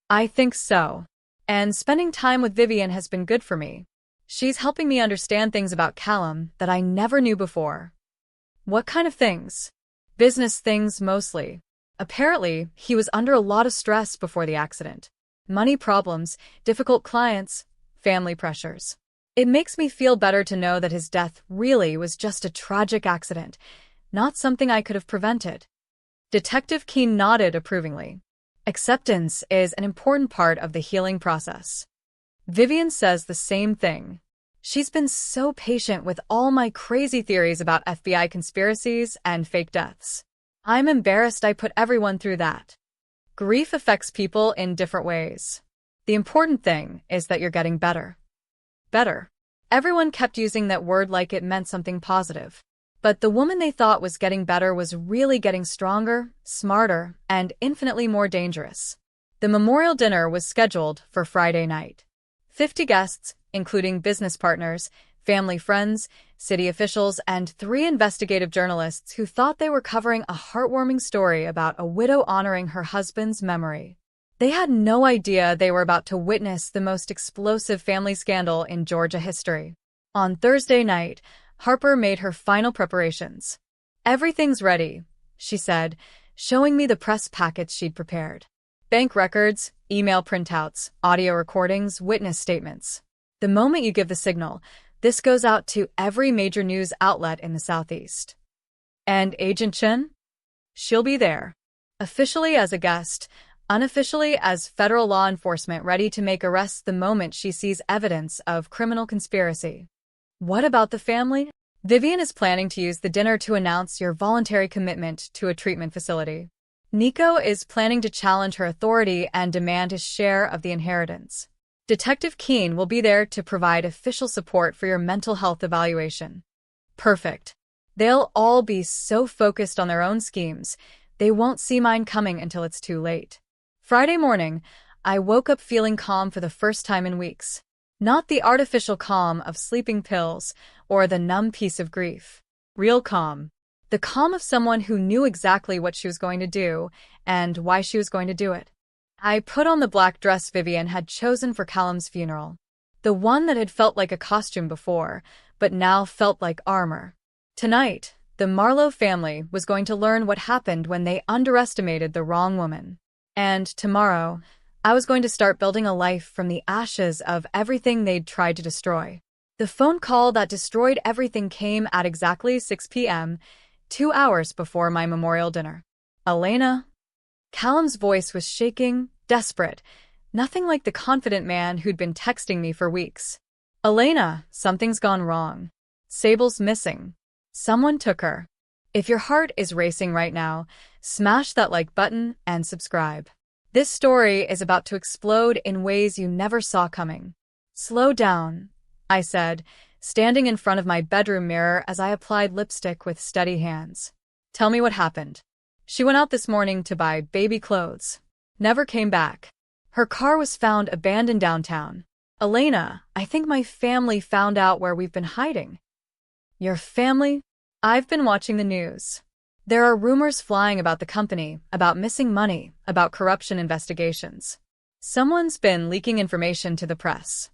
S1: I think so. And spending time with Vivian has been good for me. She's helping me understand things about Callum that I never knew before. What kind of things? Business things mostly. Apparently, he was under a lot of stress before the accident. Money problems, difficult clients, family pressures. It makes me feel better to know that his death really was just a tragic accident, not something I could have prevented. Detective Keene nodded approvingly. Acceptance is an important part of the healing process. Vivian says the same thing. She's been so patient with all my crazy theories about FBI conspiracies and fake deaths. I'm embarrassed I put everyone through that. Grief affects people in different ways. The important thing is that you're getting better. Better. Everyone kept using that word like it meant something positive. But the woman they thought was getting better was really getting stronger, smarter, and infinitely more dangerous. The memorial dinner was scheduled for Friday night. 50 guests, including business partners, family friends, city officials, and 3 investigative journalists who thought they were covering a heartwarming story about a widow honoring her husband's memory. They had no idea they were about to witness the most explosive family scandal in Georgia history. On Thursday night, Harper made her final preparations. "Everything's ready," she said, showing me the press packets she'd prepared. Bank records, email printouts, audio recordings, witness statements. The moment you give the signal, this goes out to every major news outlet in the Southeast. And Agent Chen? She'll be there. Officially as a guest, unofficially as federal law enforcement ready to make arrests the moment she sees evidence of criminal conspiracy. What about the family? Vivian is planning to use the dinner to announce your voluntary commitment to a treatment facility. Nico is planning to challenge her authority and demand his share of the inheritance. Detective Keene will be there to provide official support for your mental health evaluation. Perfect. They'll all be so focused on their own schemes, they won't see mine coming until it's too late. Friday morning, I woke up feeling calm for the first time in weeks. Not the artificial calm of sleeping pills or the numb peace of grief. Real calm. The calm of someone who knew exactly what she was going to do and why she was going to do it. I put on the black dress Vivian had chosen for Callum's funeral. The one that had felt like a costume before, but now felt like armor. Tonight, the Marlowe family was going to learn what happened when they underestimated the wrong woman. And tomorrow, I was going to start building a life from the ashes of everything they'd tried to destroy. The phone call that destroyed everything came at exactly 6 p.m., 2 hours before my memorial dinner. "Elena?" Callum's voice was shaking, desperate, nothing like the confident man who'd been texting me for weeks. "Elena, something's gone wrong. Sable's missing. Someone took her. If your heart is racing right now, smash that like button and subscribe. This story is about to explode in ways you never saw coming." "Slow down," I said, standing in front of my bedroom mirror as I applied lipstick with steady hands. "Tell me what happened." "She went out this morning to buy baby clothes. Never came back. Her car was found abandoned downtown. Elena, I think my family found out where we've been hiding." "Your family?" "I've been watching the news. There are rumors flying about the company, about missing money, about corruption investigations. Someone's been leaking information to the press."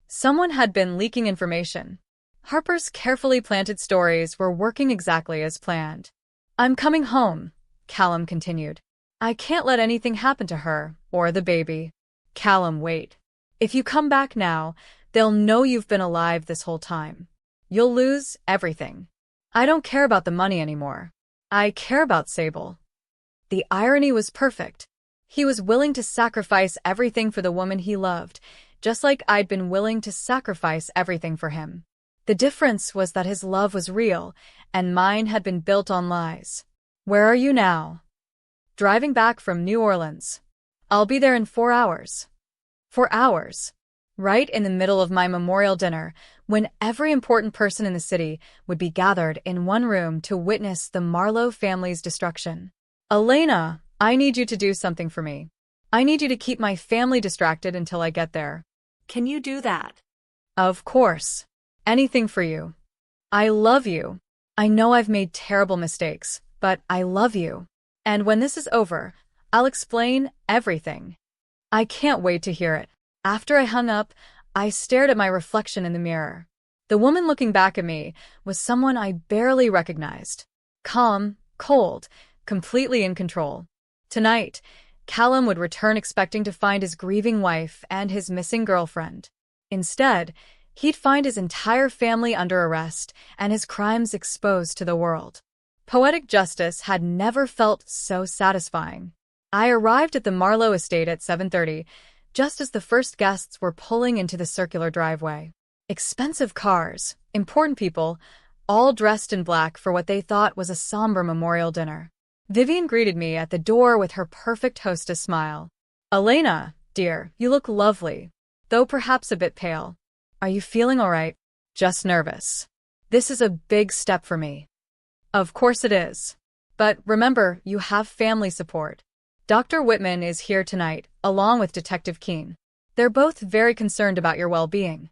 S1: Someone had been leaking information. Harper's carefully planted stories were working exactly as planned. "I'm coming home," Callum continued. "I can't let anything happen to her, or the baby." "Callum, wait. If you come back now, they'll know you've been alive this whole time. You'll lose everything. I don't care about the money anymore. I care about Sable." The irony was perfect. He was willing to sacrifice everything for the woman he loved, just like I'd been willing to sacrifice everything for him. The difference was that his love was real, and mine had been built on lies. "Where are you now?" "Driving back from New Orleans. I'll be there in 4 hours." 4 hours. Right in the middle of my memorial dinner, when every important person in the city would be gathered in one room to witness the Marlowe family's destruction. "Elena, I need you to do something for me. I need you to keep my family distracted until I get there."
S2: Can you do that?
S1: "Of course. Anything for you. I love you. I know I've made terrible mistakes, but I love you. And when this is over, I'll explain everything." I can't wait to hear it. After I hung up, I stared at my reflection in the mirror. The woman looking back at me was someone I barely recognized. Calm, cold, completely in control. Tonight, Callum would return expecting to find his grieving wife and his missing girlfriend. Instead, he'd find his entire family under arrest and his crimes exposed to the world. Poetic justice had never felt so satisfying. I arrived at the Marlowe estate at 7:30, just as the first guests were pulling into the circular driveway. Expensive cars, important people, all dressed in black for what they thought was a somber memorial dinner. Vivian greeted me at the door with her perfect hostess smile. "Elena, dear, you look lovely, though perhaps a bit pale. Are you feeling all right?" "Just nervous. This is a big step for me." "Of course it is. But remember, you have family support. Dr. Whitman is here tonight, along with Detective Keene. They're both very concerned about your well-being."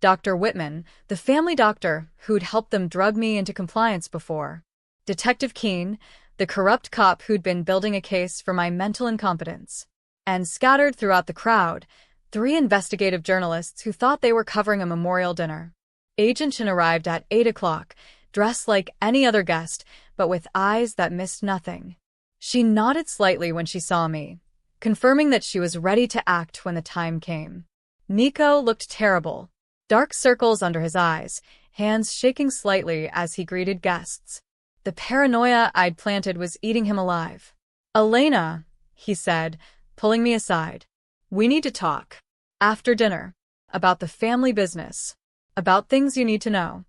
S1: Dr. Whitman, the family doctor who'd helped them drug me into compliance before. Detective Keene, the corrupt cop who'd been building a case for my mental incompetence. And scattered throughout the crowd, 3 investigative journalists who thought they were covering a memorial dinner. Agent Chen arrived at 8 o'clock, dressed like any other guest, but with eyes that missed nothing. She nodded slightly when she saw me, confirming that she was ready to act when the time came. Nico looked terrible. Dark circles under his eyes, hands shaking slightly as he greeted guests. The paranoia I'd planted was eating him alive. "Elena," he said, pulling me aside. "We need to talk. After dinner. About the family business. About things you need to know."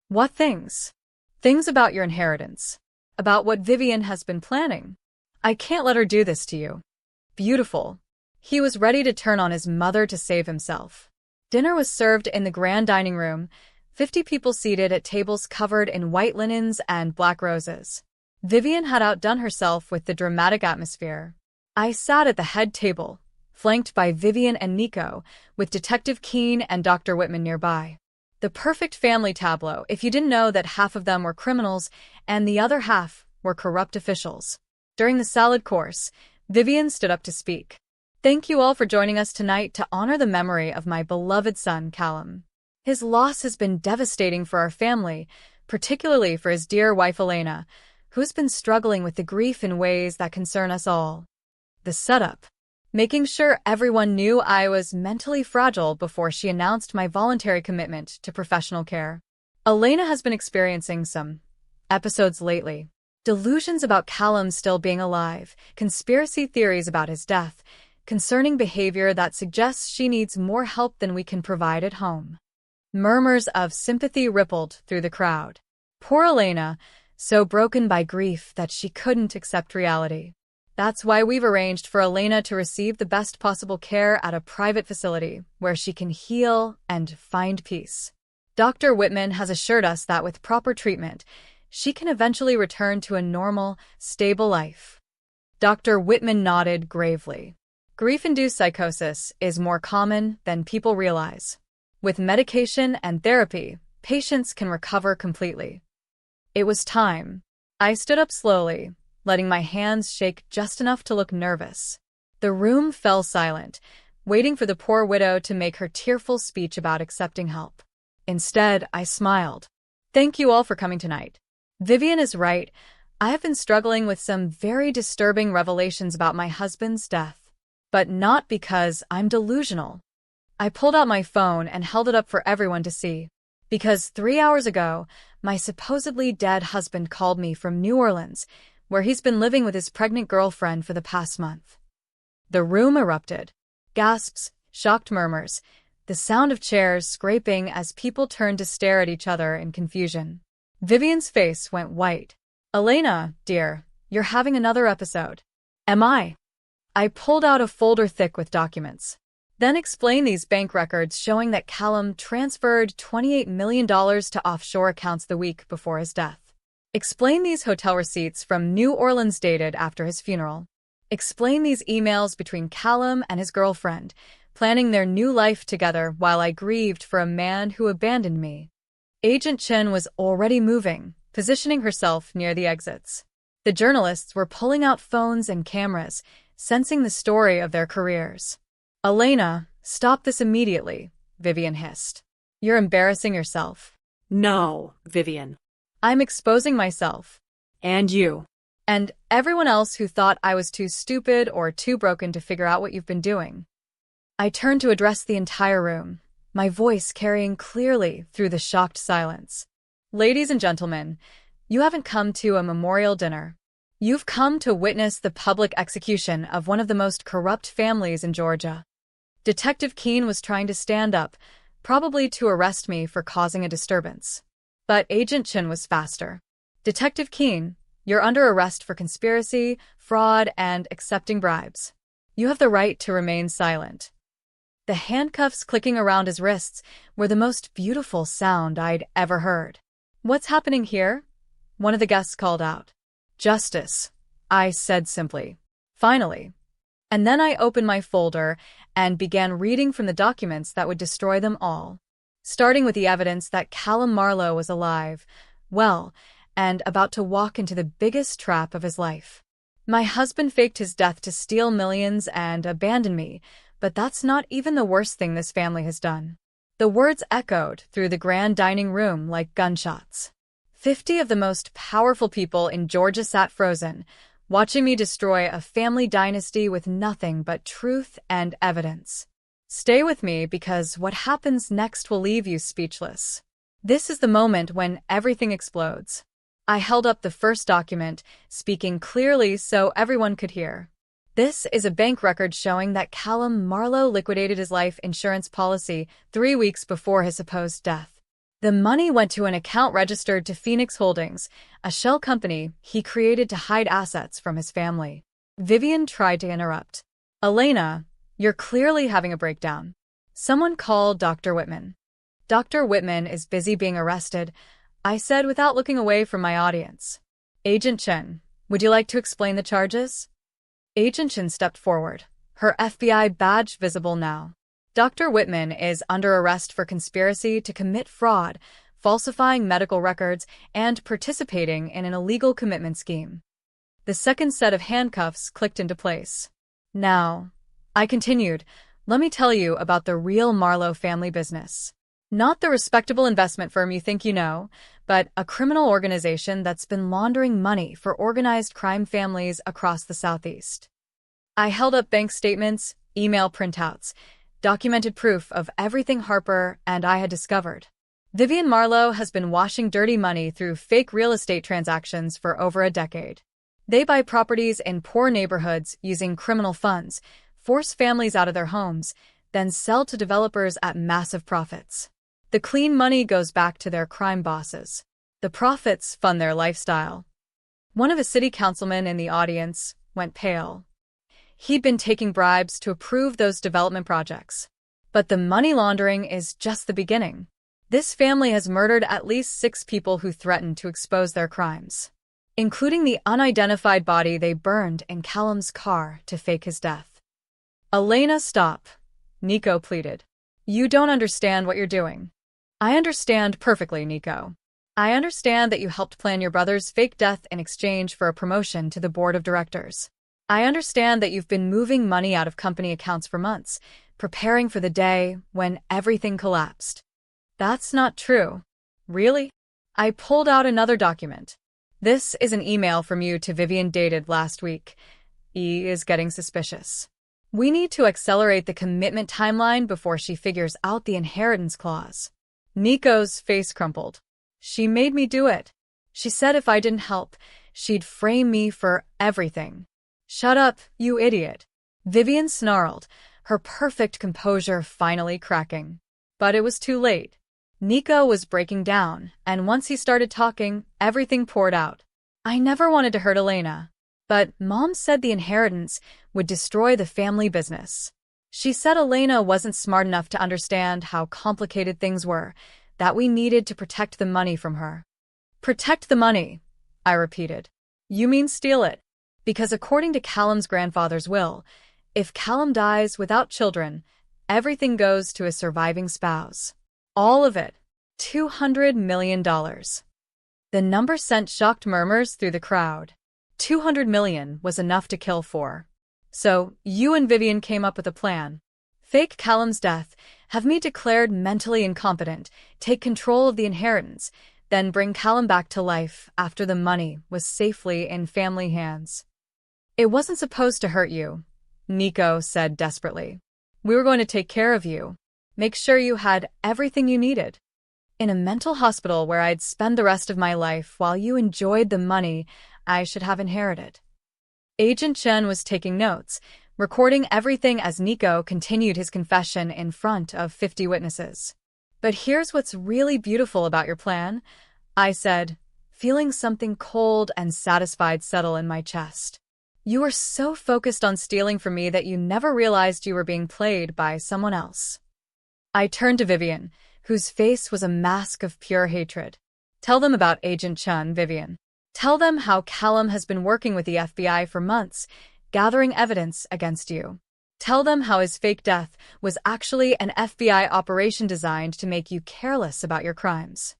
S1: "What things?" "Things about your inheritance. About what Vivian has been planning. I can't let her do this to you." Beautiful. He was ready to turn on his mother to save himself. Dinner was served in the grand dining room, 50 people seated at tables covered in white linens and black roses. Vivian had outdone herself with the dramatic atmosphere. I sat at the head table, flanked by Vivian and Nico, with Detective Keene and Dr. Whitman nearby. The perfect family tableau if you didn't know that half of them were criminals and the other half were corrupt officials. During the salad course, Vivian stood up to speak. "Thank you all for joining us tonight to honor the memory of my beloved son, Callum. His loss has been devastating for our family, particularly for his dear wife Elena, who's been struggling with the grief in ways that concern us all." The setup. Making sure everyone knew I was mentally fragile before she announced my voluntary commitment to professional care. Elena has been experiencing some episodes lately. Delusions about Callum still being alive, conspiracy theories about his death, concerning behavior that suggests she needs more help than we can provide at home. Murmurs of sympathy rippled through the crowd. Poor Elena, so broken by grief that she couldn't accept reality. That's why we've arranged for Elena to receive the best possible care at a private facility where she can heal and find peace. Dr. Whitman has assured us that with proper treatment, she can eventually return to a normal, stable life. Dr. Whitman nodded gravely. Grief-induced psychosis is more common than people realize. With medication and therapy, patients can recover completely. It was time. I stood up slowly, letting my hands shake just enough to look nervous. The room fell silent, waiting for the poor widow to make her tearful speech about accepting help. Instead, I smiled. "Thank you all for coming tonight. Vivian is right. I have been struggling with some very disturbing revelations about my husband's death. But not because I'm delusional." I pulled out my phone and held it up for everyone to see. Because 3 hours ago, my supposedly dead husband called me from New Orleans, where he's been living with his pregnant girlfriend for the past month. The room erupted. Gasps, shocked murmurs, the sound of chairs scraping as people turned to stare at each other in confusion. Vivian's face went white. "Elena, dear, you're having another episode." "Am I?" I pulled out a folder thick with documents. Then explained these bank records showing that Callum transferred $28 million to offshore accounts the week before his death. Explain these hotel receipts from New Orleans dated after his funeral. Explain these emails between Callum and his girlfriend, planning their new life together while I grieved for a man who abandoned me. Agent Chen was already moving, positioning herself near the exits. The journalists were pulling out phones and cameras, sensing the story of their careers. "Elena, stop this immediately," Vivian hissed. "You're embarrassing yourself."
S2: No, Vivian.
S1: "I'm exposing myself."
S2: And you.
S1: "And everyone else who thought I was too stupid or too broken to figure out what you've been doing." I turned to address the entire room, my voice carrying clearly through the shocked silence. "Ladies and gentlemen, you haven't come to a memorial dinner. You've come to witness the public execution of one of the most corrupt families in Georgia." Detective Keene was trying to stand up, probably to arrest me for causing a disturbance. But Agent Chen was faster. Detective Keen, you're under arrest for conspiracy, fraud, and accepting bribes. You have the right to remain silent. The handcuffs clicking around his wrists were the most beautiful sound I'd ever heard. What's happening here? One of the guests called out. Justice, I said simply. Finally. And then I opened my folder and began reading from the documents that would destroy them all. Starting with the evidence that Callum Marlowe was alive, well, and about to walk into the biggest trap of his life. My husband faked his death to steal millions and abandon me, but that's not even the worst thing this family has done. The words echoed through the grand dining room like gunshots. 50 of the most powerful people in Georgia sat frozen, watching me destroy a family dynasty with nothing but truth and evidence. Stay with me because what happens next will leave you speechless. This is the moment when everything explodes. I held up the first document, speaking clearly so everyone could hear. This is a bank record showing that Callum Marlowe liquidated his life insurance policy 3 weeks before his supposed death. The money went to an account registered to Phoenix Holdings, a shell company he created to hide assets from his family. Vivian tried to interrupt. Elena, you're clearly having a breakdown. Someone called Dr. Whitman. Dr. Whitman is busy being arrested, I said without looking away from my audience. Agent Chen, would you like to explain the charges? Agent Chen stepped forward, her FBI badge visible now. Dr. Whitman is under arrest for conspiracy to commit fraud, falsifying medical records, and participating in an illegal commitment scheme. The second set of handcuffs clicked into place. Now, I continued, let me tell you about the real Marlowe family business. Not the respectable investment firm you think you know, but a criminal organization that's been laundering money for organized crime families across the Southeast. I held up bank statements, email printouts, documented proof of everything Harper and I had discovered. Vivian Marlowe has been washing dirty money through fake real estate transactions for over a decade. They buy properties in poor neighborhoods using criminal funds, force families out of their homes, then sell to developers at massive profits. The clean money goes back to their crime bosses. The profits fund their lifestyle. One of a city councilmen in the audience went pale. He'd been taking bribes to approve those development projects. But the money laundering is just the beginning. This family has murdered at least 6 people who threatened to expose their crimes, including the unidentified body they burned in Callum's car to fake his death. Elena, stop, Nico pleaded. You don't understand what you're doing. I understand perfectly, Nico. I understand that you helped plan your brother's fake death in exchange for a promotion to the board of directors. I understand that you've been moving money out of company accounts for months, preparing for the day when everything collapsed. That's not true. Really? I pulled out another document. This is an email from you to Vivian dated last week. E is getting suspicious. We need to accelerate the commitment timeline before she figures out the inheritance clause. Nico's face crumpled. She made me do it. She said if I didn't help, she'd frame me for everything. Shut up, you idiot. Vivian snarled, her perfect composure finally cracking. But it was too late. Nico was breaking down, and once he started talking, everything poured out. I never wanted to hurt Elena, but Mom said the inheritance would destroy the family business. She said Elena wasn't smart enough to understand how complicated things were, that we needed to protect the money from her. Protect the money, I repeated. You mean steal it? Because according to Callum's grandfather's will, if Callum dies without children, everything goes to his surviving spouse. All of it. $200 million. The number sent shocked murmurs through the crowd. 200 million was enough to kill 4. So, you and Vivian came up with a plan. Fake Callum's death, have me declared mentally incompetent, take control of the inheritance, then bring Callum back to life after the money was safely in family hands. It wasn't supposed to hurt you, Nico said desperately. We were going to take care of you, make sure you had everything you needed. In a mental hospital where I'd spend the rest of my life while you enjoyed the money I should have inherited. Agent Chen was taking notes, recording everything as Nico continued his confession in front of 50 witnesses. But here's what's really beautiful about your plan, I said, feeling something cold and satisfied settle in my chest. You were so focused on stealing from me that you never realized you were being played by someone else. I turned to Vivian, whose face was a mask of pure hatred. Tell them about Agent Chun, Vivian. Tell them how Callum has been working with the FBI for months, gathering evidence against you. Tell them how his fake death was actually an FBI operation designed to make you careless about your crimes.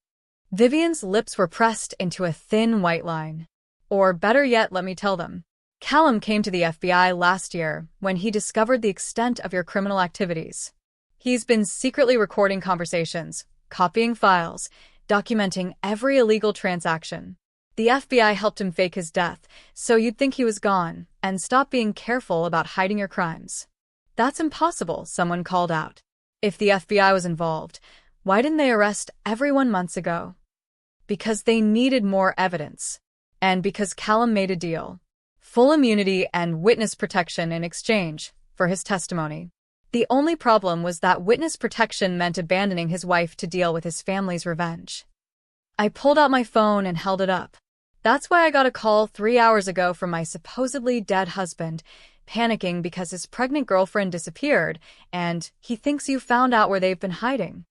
S1: Vivian's lips were pressed into a thin white line. Or better yet, let me tell them. Callum came to the FBI last year when he discovered the extent of your criminal activities. He's been secretly recording conversations, copying files, documenting every illegal transaction. The FBI helped him fake his death, so you'd think he was gone, and stop being careful about hiding your crimes. That's impossible, someone called out. If the FBI was involved, why didn't they arrest everyone months ago? Because they needed more evidence. And because Callum made a deal. Full immunity and witness protection in exchange for his testimony. The only problem was that witness protection meant abandoning his wife to deal with his family's revenge. I pulled out my phone and held it up. That's why I got a call 3 hours ago from my supposedly dead husband, panicking because his pregnant girlfriend disappeared, and he thinks you found out where they've been hiding.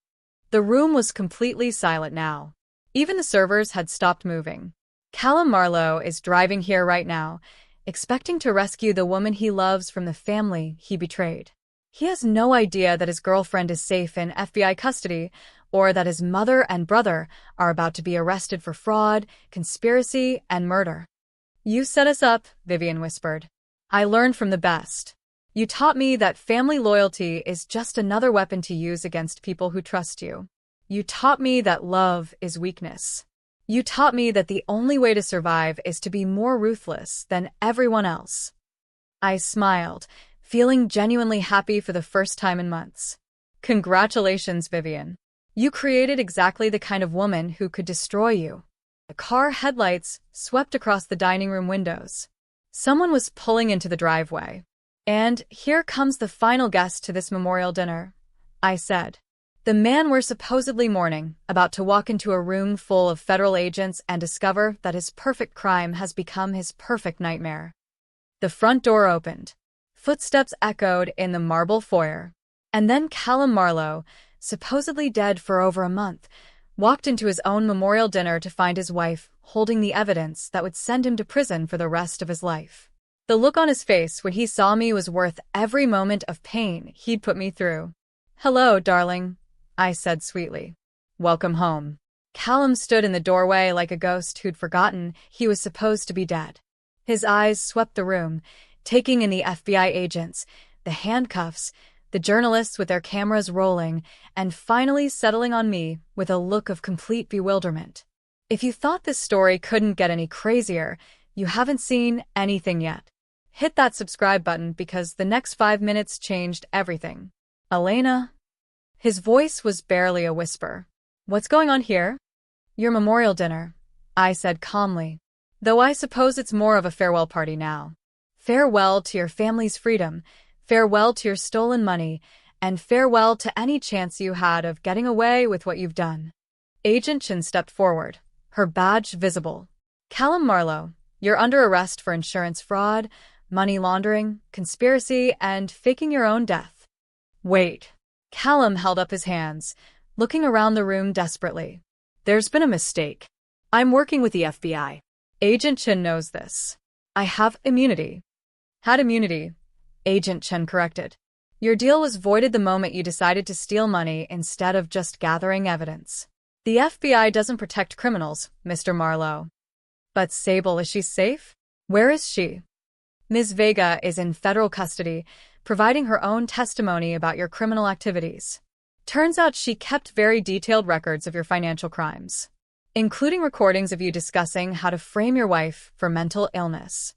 S1: The room was completely silent now. Even the servers had stopped moving. Callum Marlowe is driving here right now, expecting to rescue the woman he loves from the family he betrayed. He has no idea that his girlfriend is safe in FBI custody, or that his mother and brother are about to be arrested for fraud, conspiracy, and murder. You set us up, Vivian whispered. I learned from the best. You taught me that family loyalty is just another weapon to use against people who trust you. You taught me that love is weakness. You taught me that the only way to survive is to be more ruthless than everyone else. I smiled, feeling genuinely happy for the first time in months. Congratulations, Vivian. You created exactly the kind of woman who could destroy you. The car headlights swept across the dining room windows. Someone was pulling into the driveway. And here comes the final guest to this memorial dinner, I said. The man we're supposedly mourning, about to walk into a room full of federal agents and discover that his perfect crime has become his perfect nightmare. The front door opened. Footsteps echoed in the marble foyer. And then Callum Marlowe, supposedly dead for over a month, walked into his own memorial dinner to find his wife holding the evidence that would send him to prison for the rest of his life. The look on his face when he saw me was worth every moment of pain he'd put me through. Hello, darling, I said sweetly. Welcome home. Callum stood in the doorway like a ghost who'd forgotten he was supposed to be dead. His eyes swept the room, taking in the FBI agents, the handcuffs, the journalists with their cameras rolling, and finally settling on me with a look of complete bewilderment. If you thought this story couldn't get any crazier, you haven't seen anything yet. Hit that subscribe button because the next 5 minutes changed everything. Elena? His voice was barely a whisper. What's going on here? Your memorial dinner, I said calmly. Though I suppose it's more of a farewell party now. Farewell to your family's freedom, farewell to your stolen money, and farewell to any chance you had of getting away with what you've done. Agent Chin stepped forward, her badge visible. Callum Marlowe, you're under arrest for insurance fraud, money laundering, conspiracy, and faking your own death. Wait. Callum held up his hands, looking around the room desperately. There's been a mistake. I'm working with the FBI. Agent Chin knows this. I have immunity. Had immunity, Agent Chen corrected. Your deal was voided the moment you decided to steal money instead of just gathering evidence. The FBI doesn't protect criminals, Mr. Marlowe. But Sable, is she safe? Where is she? Ms. Vega is in federal custody, providing her own testimony about your criminal activities. Turns out she kept very detailed records of your financial crimes, including recordings of you discussing how to frame your wife for mental illness.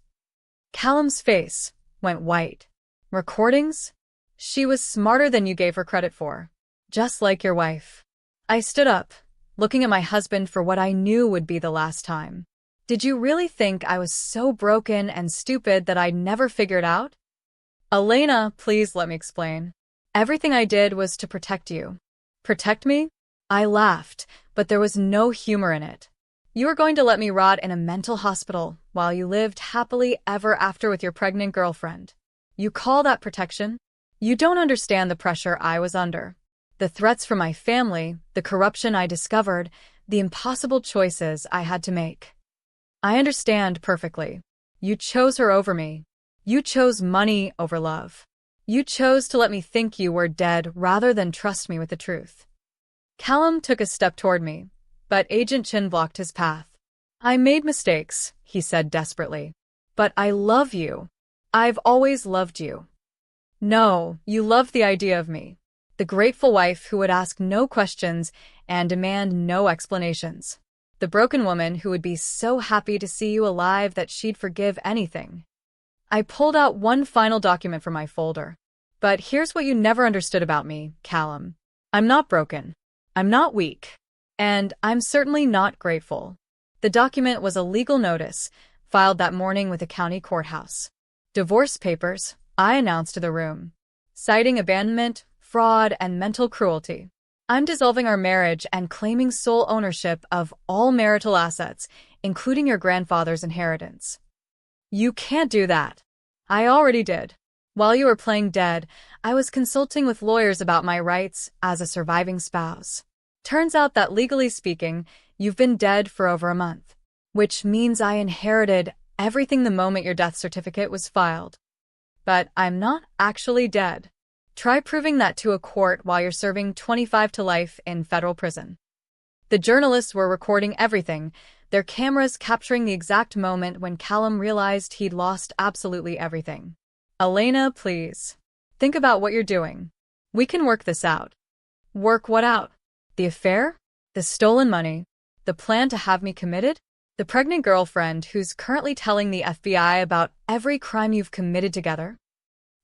S1: Callum's face went white. Recordings? She was smarter than you gave her credit for. Just like your wife. I stood up, looking at my husband for what I knew would be the last time. Did you really think I was so broken and stupid that I'd never figured out? Elena, please let me explain. Everything I did was to protect you. Protect me? I laughed, but there was no humor in it. You were going to let me rot in a mental hospital while you lived happily ever after with your pregnant girlfriend. You call that protection? You don't understand the pressure I was under. The threats from my family, the corruption I discovered, the impossible choices I had to make. I understand perfectly. You chose her over me. You chose money over love. You chose to let me think you were dead rather than trust me with the truth. Callum took a step toward me, but Agent Chin blocked his path. I made mistakes, he said desperately. But I love you. I've always loved you. No, you loved the idea of me. The grateful wife who would ask no questions and demand no explanations. The broken woman who would be so happy to see you alive that she'd forgive anything. I pulled out one final document from my folder. But here's what you never understood about me, Callum. I'm not broken. I'm not weak. And I'm certainly not grateful. The document was a legal notice, filed that morning with the county courthouse. Divorce papers, I announced to the room. Citing abandonment, fraud, and mental cruelty. I'm dissolving our marriage and claiming sole ownership of all marital assets, including your grandfather's inheritance. You can't do that. I already did. While you were playing dead, I was consulting with lawyers about my rights as a surviving spouse. Turns out that legally speaking, you've been dead for over a month, which means I inherited everything the moment your death certificate was filed. But I'm not actually dead. Try proving that to a court while you're serving 25 to life in federal prison. The journalists were recording everything, their cameras capturing the exact moment when Callum realized he'd lost absolutely everything. Elena, please. Think about what you're doing. We can work this out. Work what out? The affair? The stolen money? The plan to have me committed? The pregnant girlfriend who's currently telling the FBI about every crime you've committed together?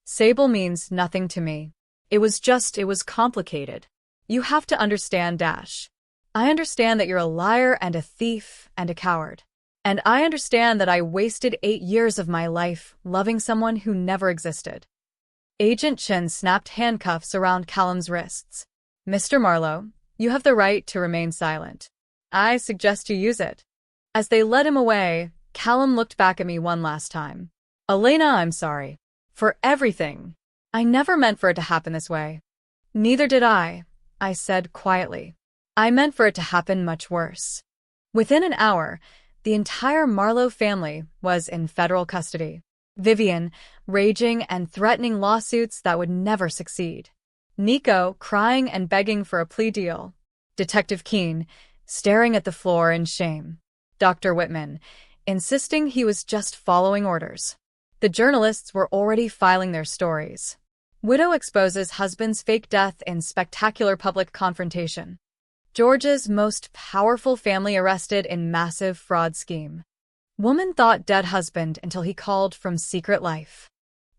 S1: Sable means nothing to me. It was complicated. You have to understand, Dash. I understand that you're a liar and a thief and a coward. And I understand that I wasted 8 years of my life loving someone who never existed. Agent Chin snapped handcuffs around Callum's wrists. Mr. Marlowe, you have the right to remain silent. I suggest you use it. As they led him away, Callum looked back at me one last time. Elena, I'm sorry. For everything. I never meant for it to happen this way. Neither did I said quietly. I meant for it to happen much worse. Within an hour, the entire Marlowe family was in federal custody. Vivian, raging and threatening lawsuits that would never succeed. Nico, crying and begging for a plea deal. Detective Keene, staring at the floor in shame. Dr. Whitman, insisting he was just following orders. The journalists were already filing their stories. Widow exposes husband's fake death in spectacular public confrontation. Georgia's most powerful family arrested in massive fraud scheme. Woman thought dead husband until he called from secret life.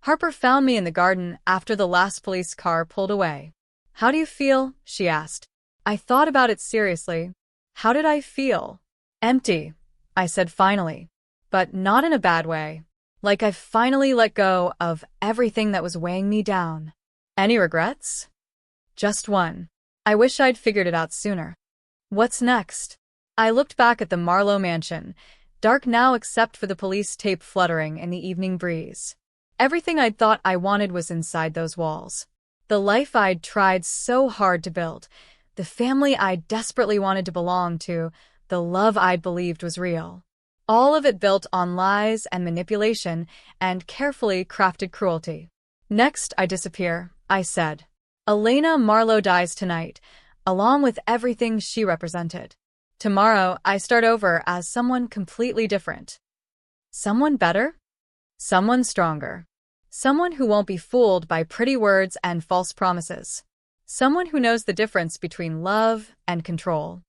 S1: Harper found me in the garden after the last police car pulled away. How do you feel? She asked. I thought about it seriously. How did I feel? Empty, I said finally. But not in a bad way. Like I finally let go of everything that was weighing me down. Any regrets? Just one. I wish I'd figured it out sooner. What's next? I looked back at the Marlowe mansion, dark now except for the police tape fluttering in the evening breeze. Everything I'd thought I wanted was inside those walls. The life I'd tried so hard to build, the family I desperately wanted to belong to, the love I'd believed was real. All of it built on lies and manipulation and carefully crafted cruelty. Next, I disappear, I said. Elena Marlowe dies tonight, along with everything she represented. Tomorrow, I start over as someone completely different. Someone better? Someone stronger. Someone who won't be fooled by pretty words and false promises. Someone who knows the difference between love and control.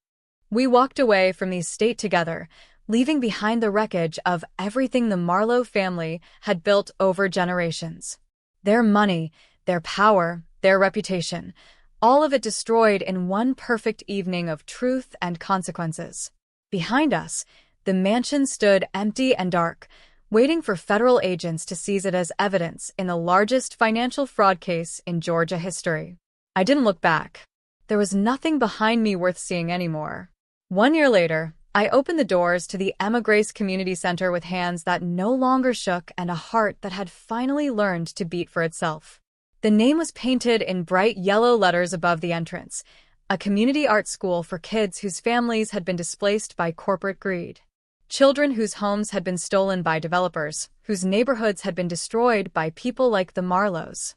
S1: We walked away from the estate together, leaving behind the wreckage of everything the Marlowe family had built over generations. Their money, their power, their reputation, all of it destroyed in one perfect evening of truth and consequences. Behind us, the mansion stood empty and dark, waiting for federal agents to seize it as evidence in the largest financial fraud case in Georgia history. I didn't look back. There was nothing behind me worth seeing anymore. 1 year later, I opened the doors to the Emma Grace Community Center with hands that no longer shook and a heart that had finally learned to beat for itself. The name was painted in bright yellow letters above the entrance, a community art school for kids whose families had been displaced by corporate greed. Children whose homes had been stolen by developers, whose neighborhoods had been destroyed by people like the Marlows.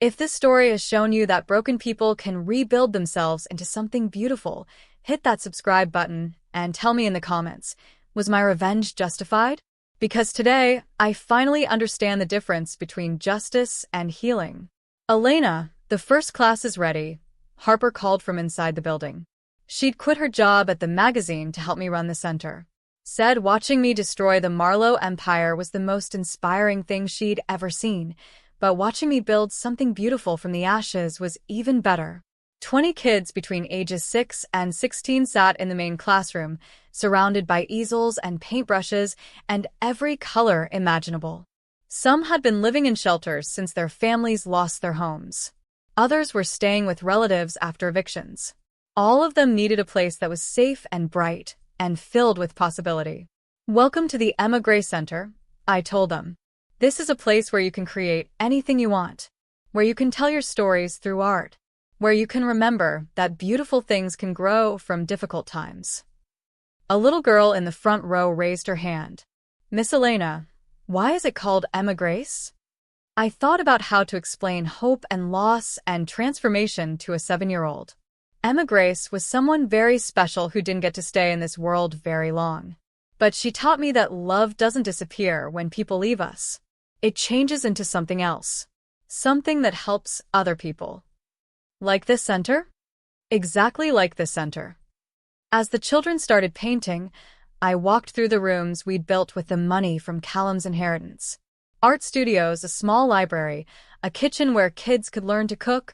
S1: If this story has shown you that broken people can rebuild themselves into something beautiful, hit that subscribe button and tell me in the comments, was my revenge justified? Because today, I finally understand the difference between justice and healing. Elena, the first class is ready, Harper called from inside the building. She'd quit her job at the magazine to help me run the center. Said watching me destroy the Marlowe empire was the most inspiring thing she'd ever seen, but watching me build something beautiful from the ashes was even better. 20 kids between ages 6 and 16 sat in the main classroom, surrounded by easels and paintbrushes and every color imaginable. Some had been living in shelters since their families lost their homes. Others were staying with relatives after evictions. All of them needed a place that was safe and bright and filled with possibility. Welcome to the Emma Grace Center, I told them. This is a place where you can create anything you want, where you can tell your stories through art, where you can remember that beautiful things can grow from difficult times. A little girl in the front row raised her hand. Miss Elena, why is it called Emma Grace? I thought about how to explain hope and loss and transformation to a 7-year-old. Emma Grace was someone very special who didn't get to stay in this world very long. But she taught me that love doesn't disappear when people leave us. It changes into something else. Something that helps other people. Like this center? Exactly like this center. As the children started painting, I walked through the rooms we'd built with the money from Callum's inheritance. Art studios, a small library, a kitchen where kids could learn to cook,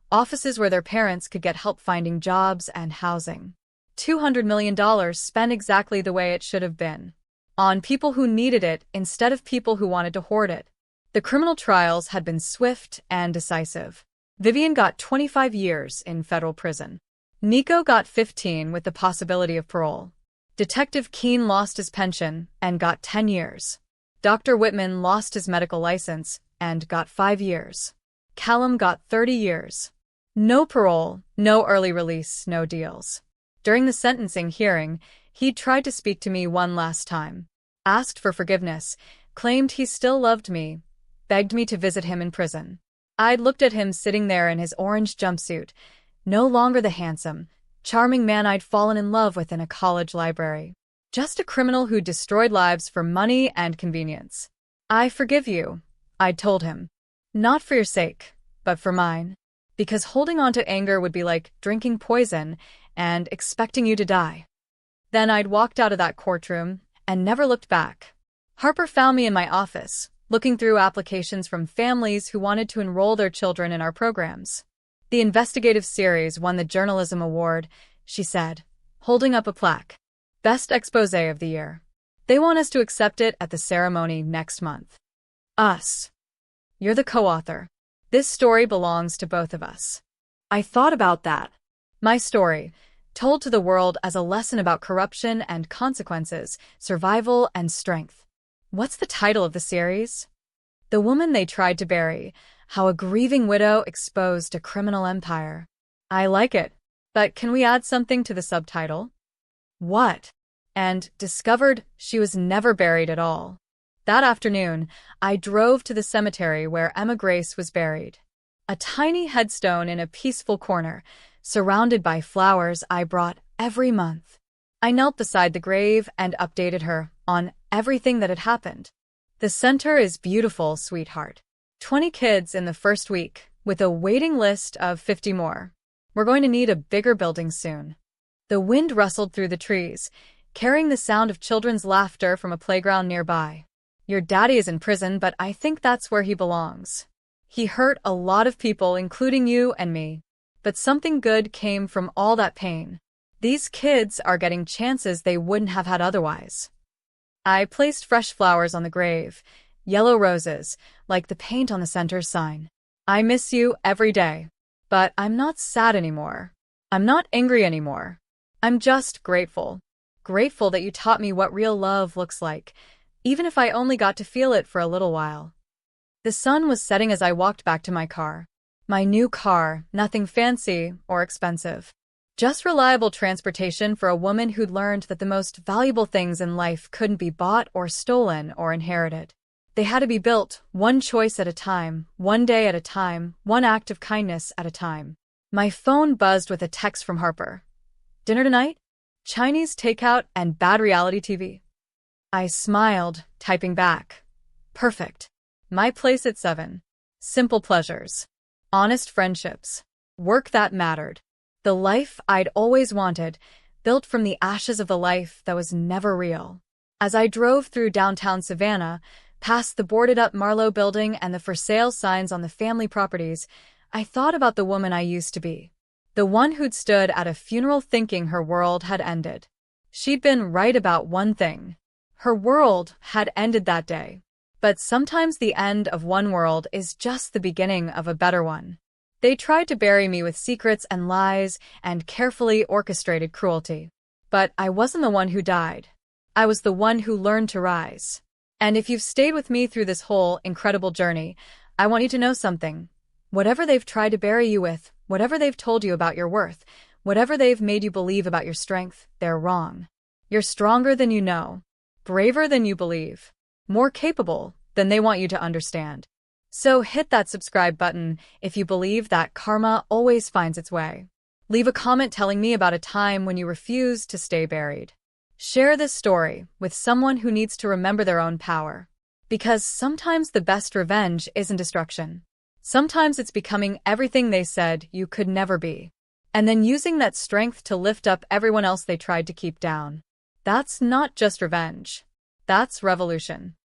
S1: offices where their parents could get help finding jobs and housing. $200 million spent exactly the way it should have been. On people who needed it instead of people who wanted to hoard it. The criminal trials had been swift and decisive. Vivian got 25 years in federal prison. Nico got 15 with the possibility of parole. Detective Keene lost his pension and got 10 years. Dr. Whitman lost his medical license and got 5 years. Callum got 30 years. No parole, no early release, no deals. During the sentencing hearing, he tried to speak to me one last time. Asked for forgiveness, claimed he still loved me, begged me to visit him in prison. I'd looked at him sitting there in his orange jumpsuit, no longer the handsome, charming man I'd fallen in love with in a college library. Just a criminal who destroyed lives for money and convenience. I forgive you, I'd told him. Not for your sake, but for mine. Because holding on to anger would be like drinking poison and expecting you to die. Then I'd walked out of that courtroom and never looked back. Harper found me in my office, looking through applications from families who wanted to enroll their children in our programs. The investigative series won the Journalism Award, she said, holding up a plaque. Best exposé of the year. They want us to accept it at the ceremony next month. Us. You're the co-author. This story belongs to both of us. I thought about that. My story, told to the world as a lesson about corruption and consequences, survival and strength. What's the title of the series? The Woman They Tried to Bury, How a Grieving Widow Exposed a Criminal Empire. I like it, but can we add something to the subtitle? What? And discovered she was never buried at all. That afternoon, I drove to the cemetery where Emma Grace was buried. A tiny headstone in a peaceful corner, surrounded by flowers I brought every month. I knelt beside the grave and updated her on everything that had happened. The center is beautiful, sweetheart. 20 kids in the first week, with a waiting list of 50 more. We're going to need a bigger building soon. The wind rustled through the trees, carrying the sound of children's laughter from a playground nearby. Your daddy is in prison, but I think that's where he belongs. He hurt a lot of people, including you and me. But something good came from all that pain. These kids are getting chances they wouldn't have had otherwise. I placed fresh flowers on the grave, yellow roses, like the paint on the center's sign. I miss you every day. But I'm not sad anymore. I'm not angry anymore. I'm just grateful. Grateful that you taught me what real love looks like, even if I only got to feel it for a little while. The sun was setting as I walked back to my car. My new car, nothing fancy or expensive. Just reliable transportation for a woman who'd learned that the most valuable things in life couldn't be bought or stolen or inherited. They had to be built, one choice at a time, one day at a time, one act of kindness at a time. My phone buzzed with a text from Harper. Dinner tonight? Chinese takeout and bad reality TV. I smiled, typing back. Perfect. My place at 7. Simple pleasures. Honest friendships. Work that mattered. The life I'd always wanted, built from the ashes of the life that was never real. As I drove through downtown Savannah, past the boarded-up Marlowe building and the for-sale signs on the family properties, I thought about the woman I used to be. The one who'd stood at a funeral thinking her world had ended. She'd been right about one thing. Her world had ended that day. But sometimes the end of one world is just the beginning of a better one. They tried to bury me with secrets and lies and carefully orchestrated cruelty. But I wasn't the one who died. I was the one who learned to rise. And if you've stayed with me through this whole incredible journey, I want you to know something. Whatever they've tried to bury you with, whatever they've told you about your worth, whatever they've made you believe about your strength, they're wrong. You're stronger than you know, braver than you believe, more capable than they want you to understand. So hit that subscribe button if you believe that karma always finds its way. Leave a comment telling me about a time when you refused to stay buried. Share this story with someone who needs to remember their own power. Because sometimes the best revenge isn't destruction. Sometimes it's becoming everything they said you could never be. And then using that strength to lift up everyone else they tried to keep down. That's not just revenge. That's revolution.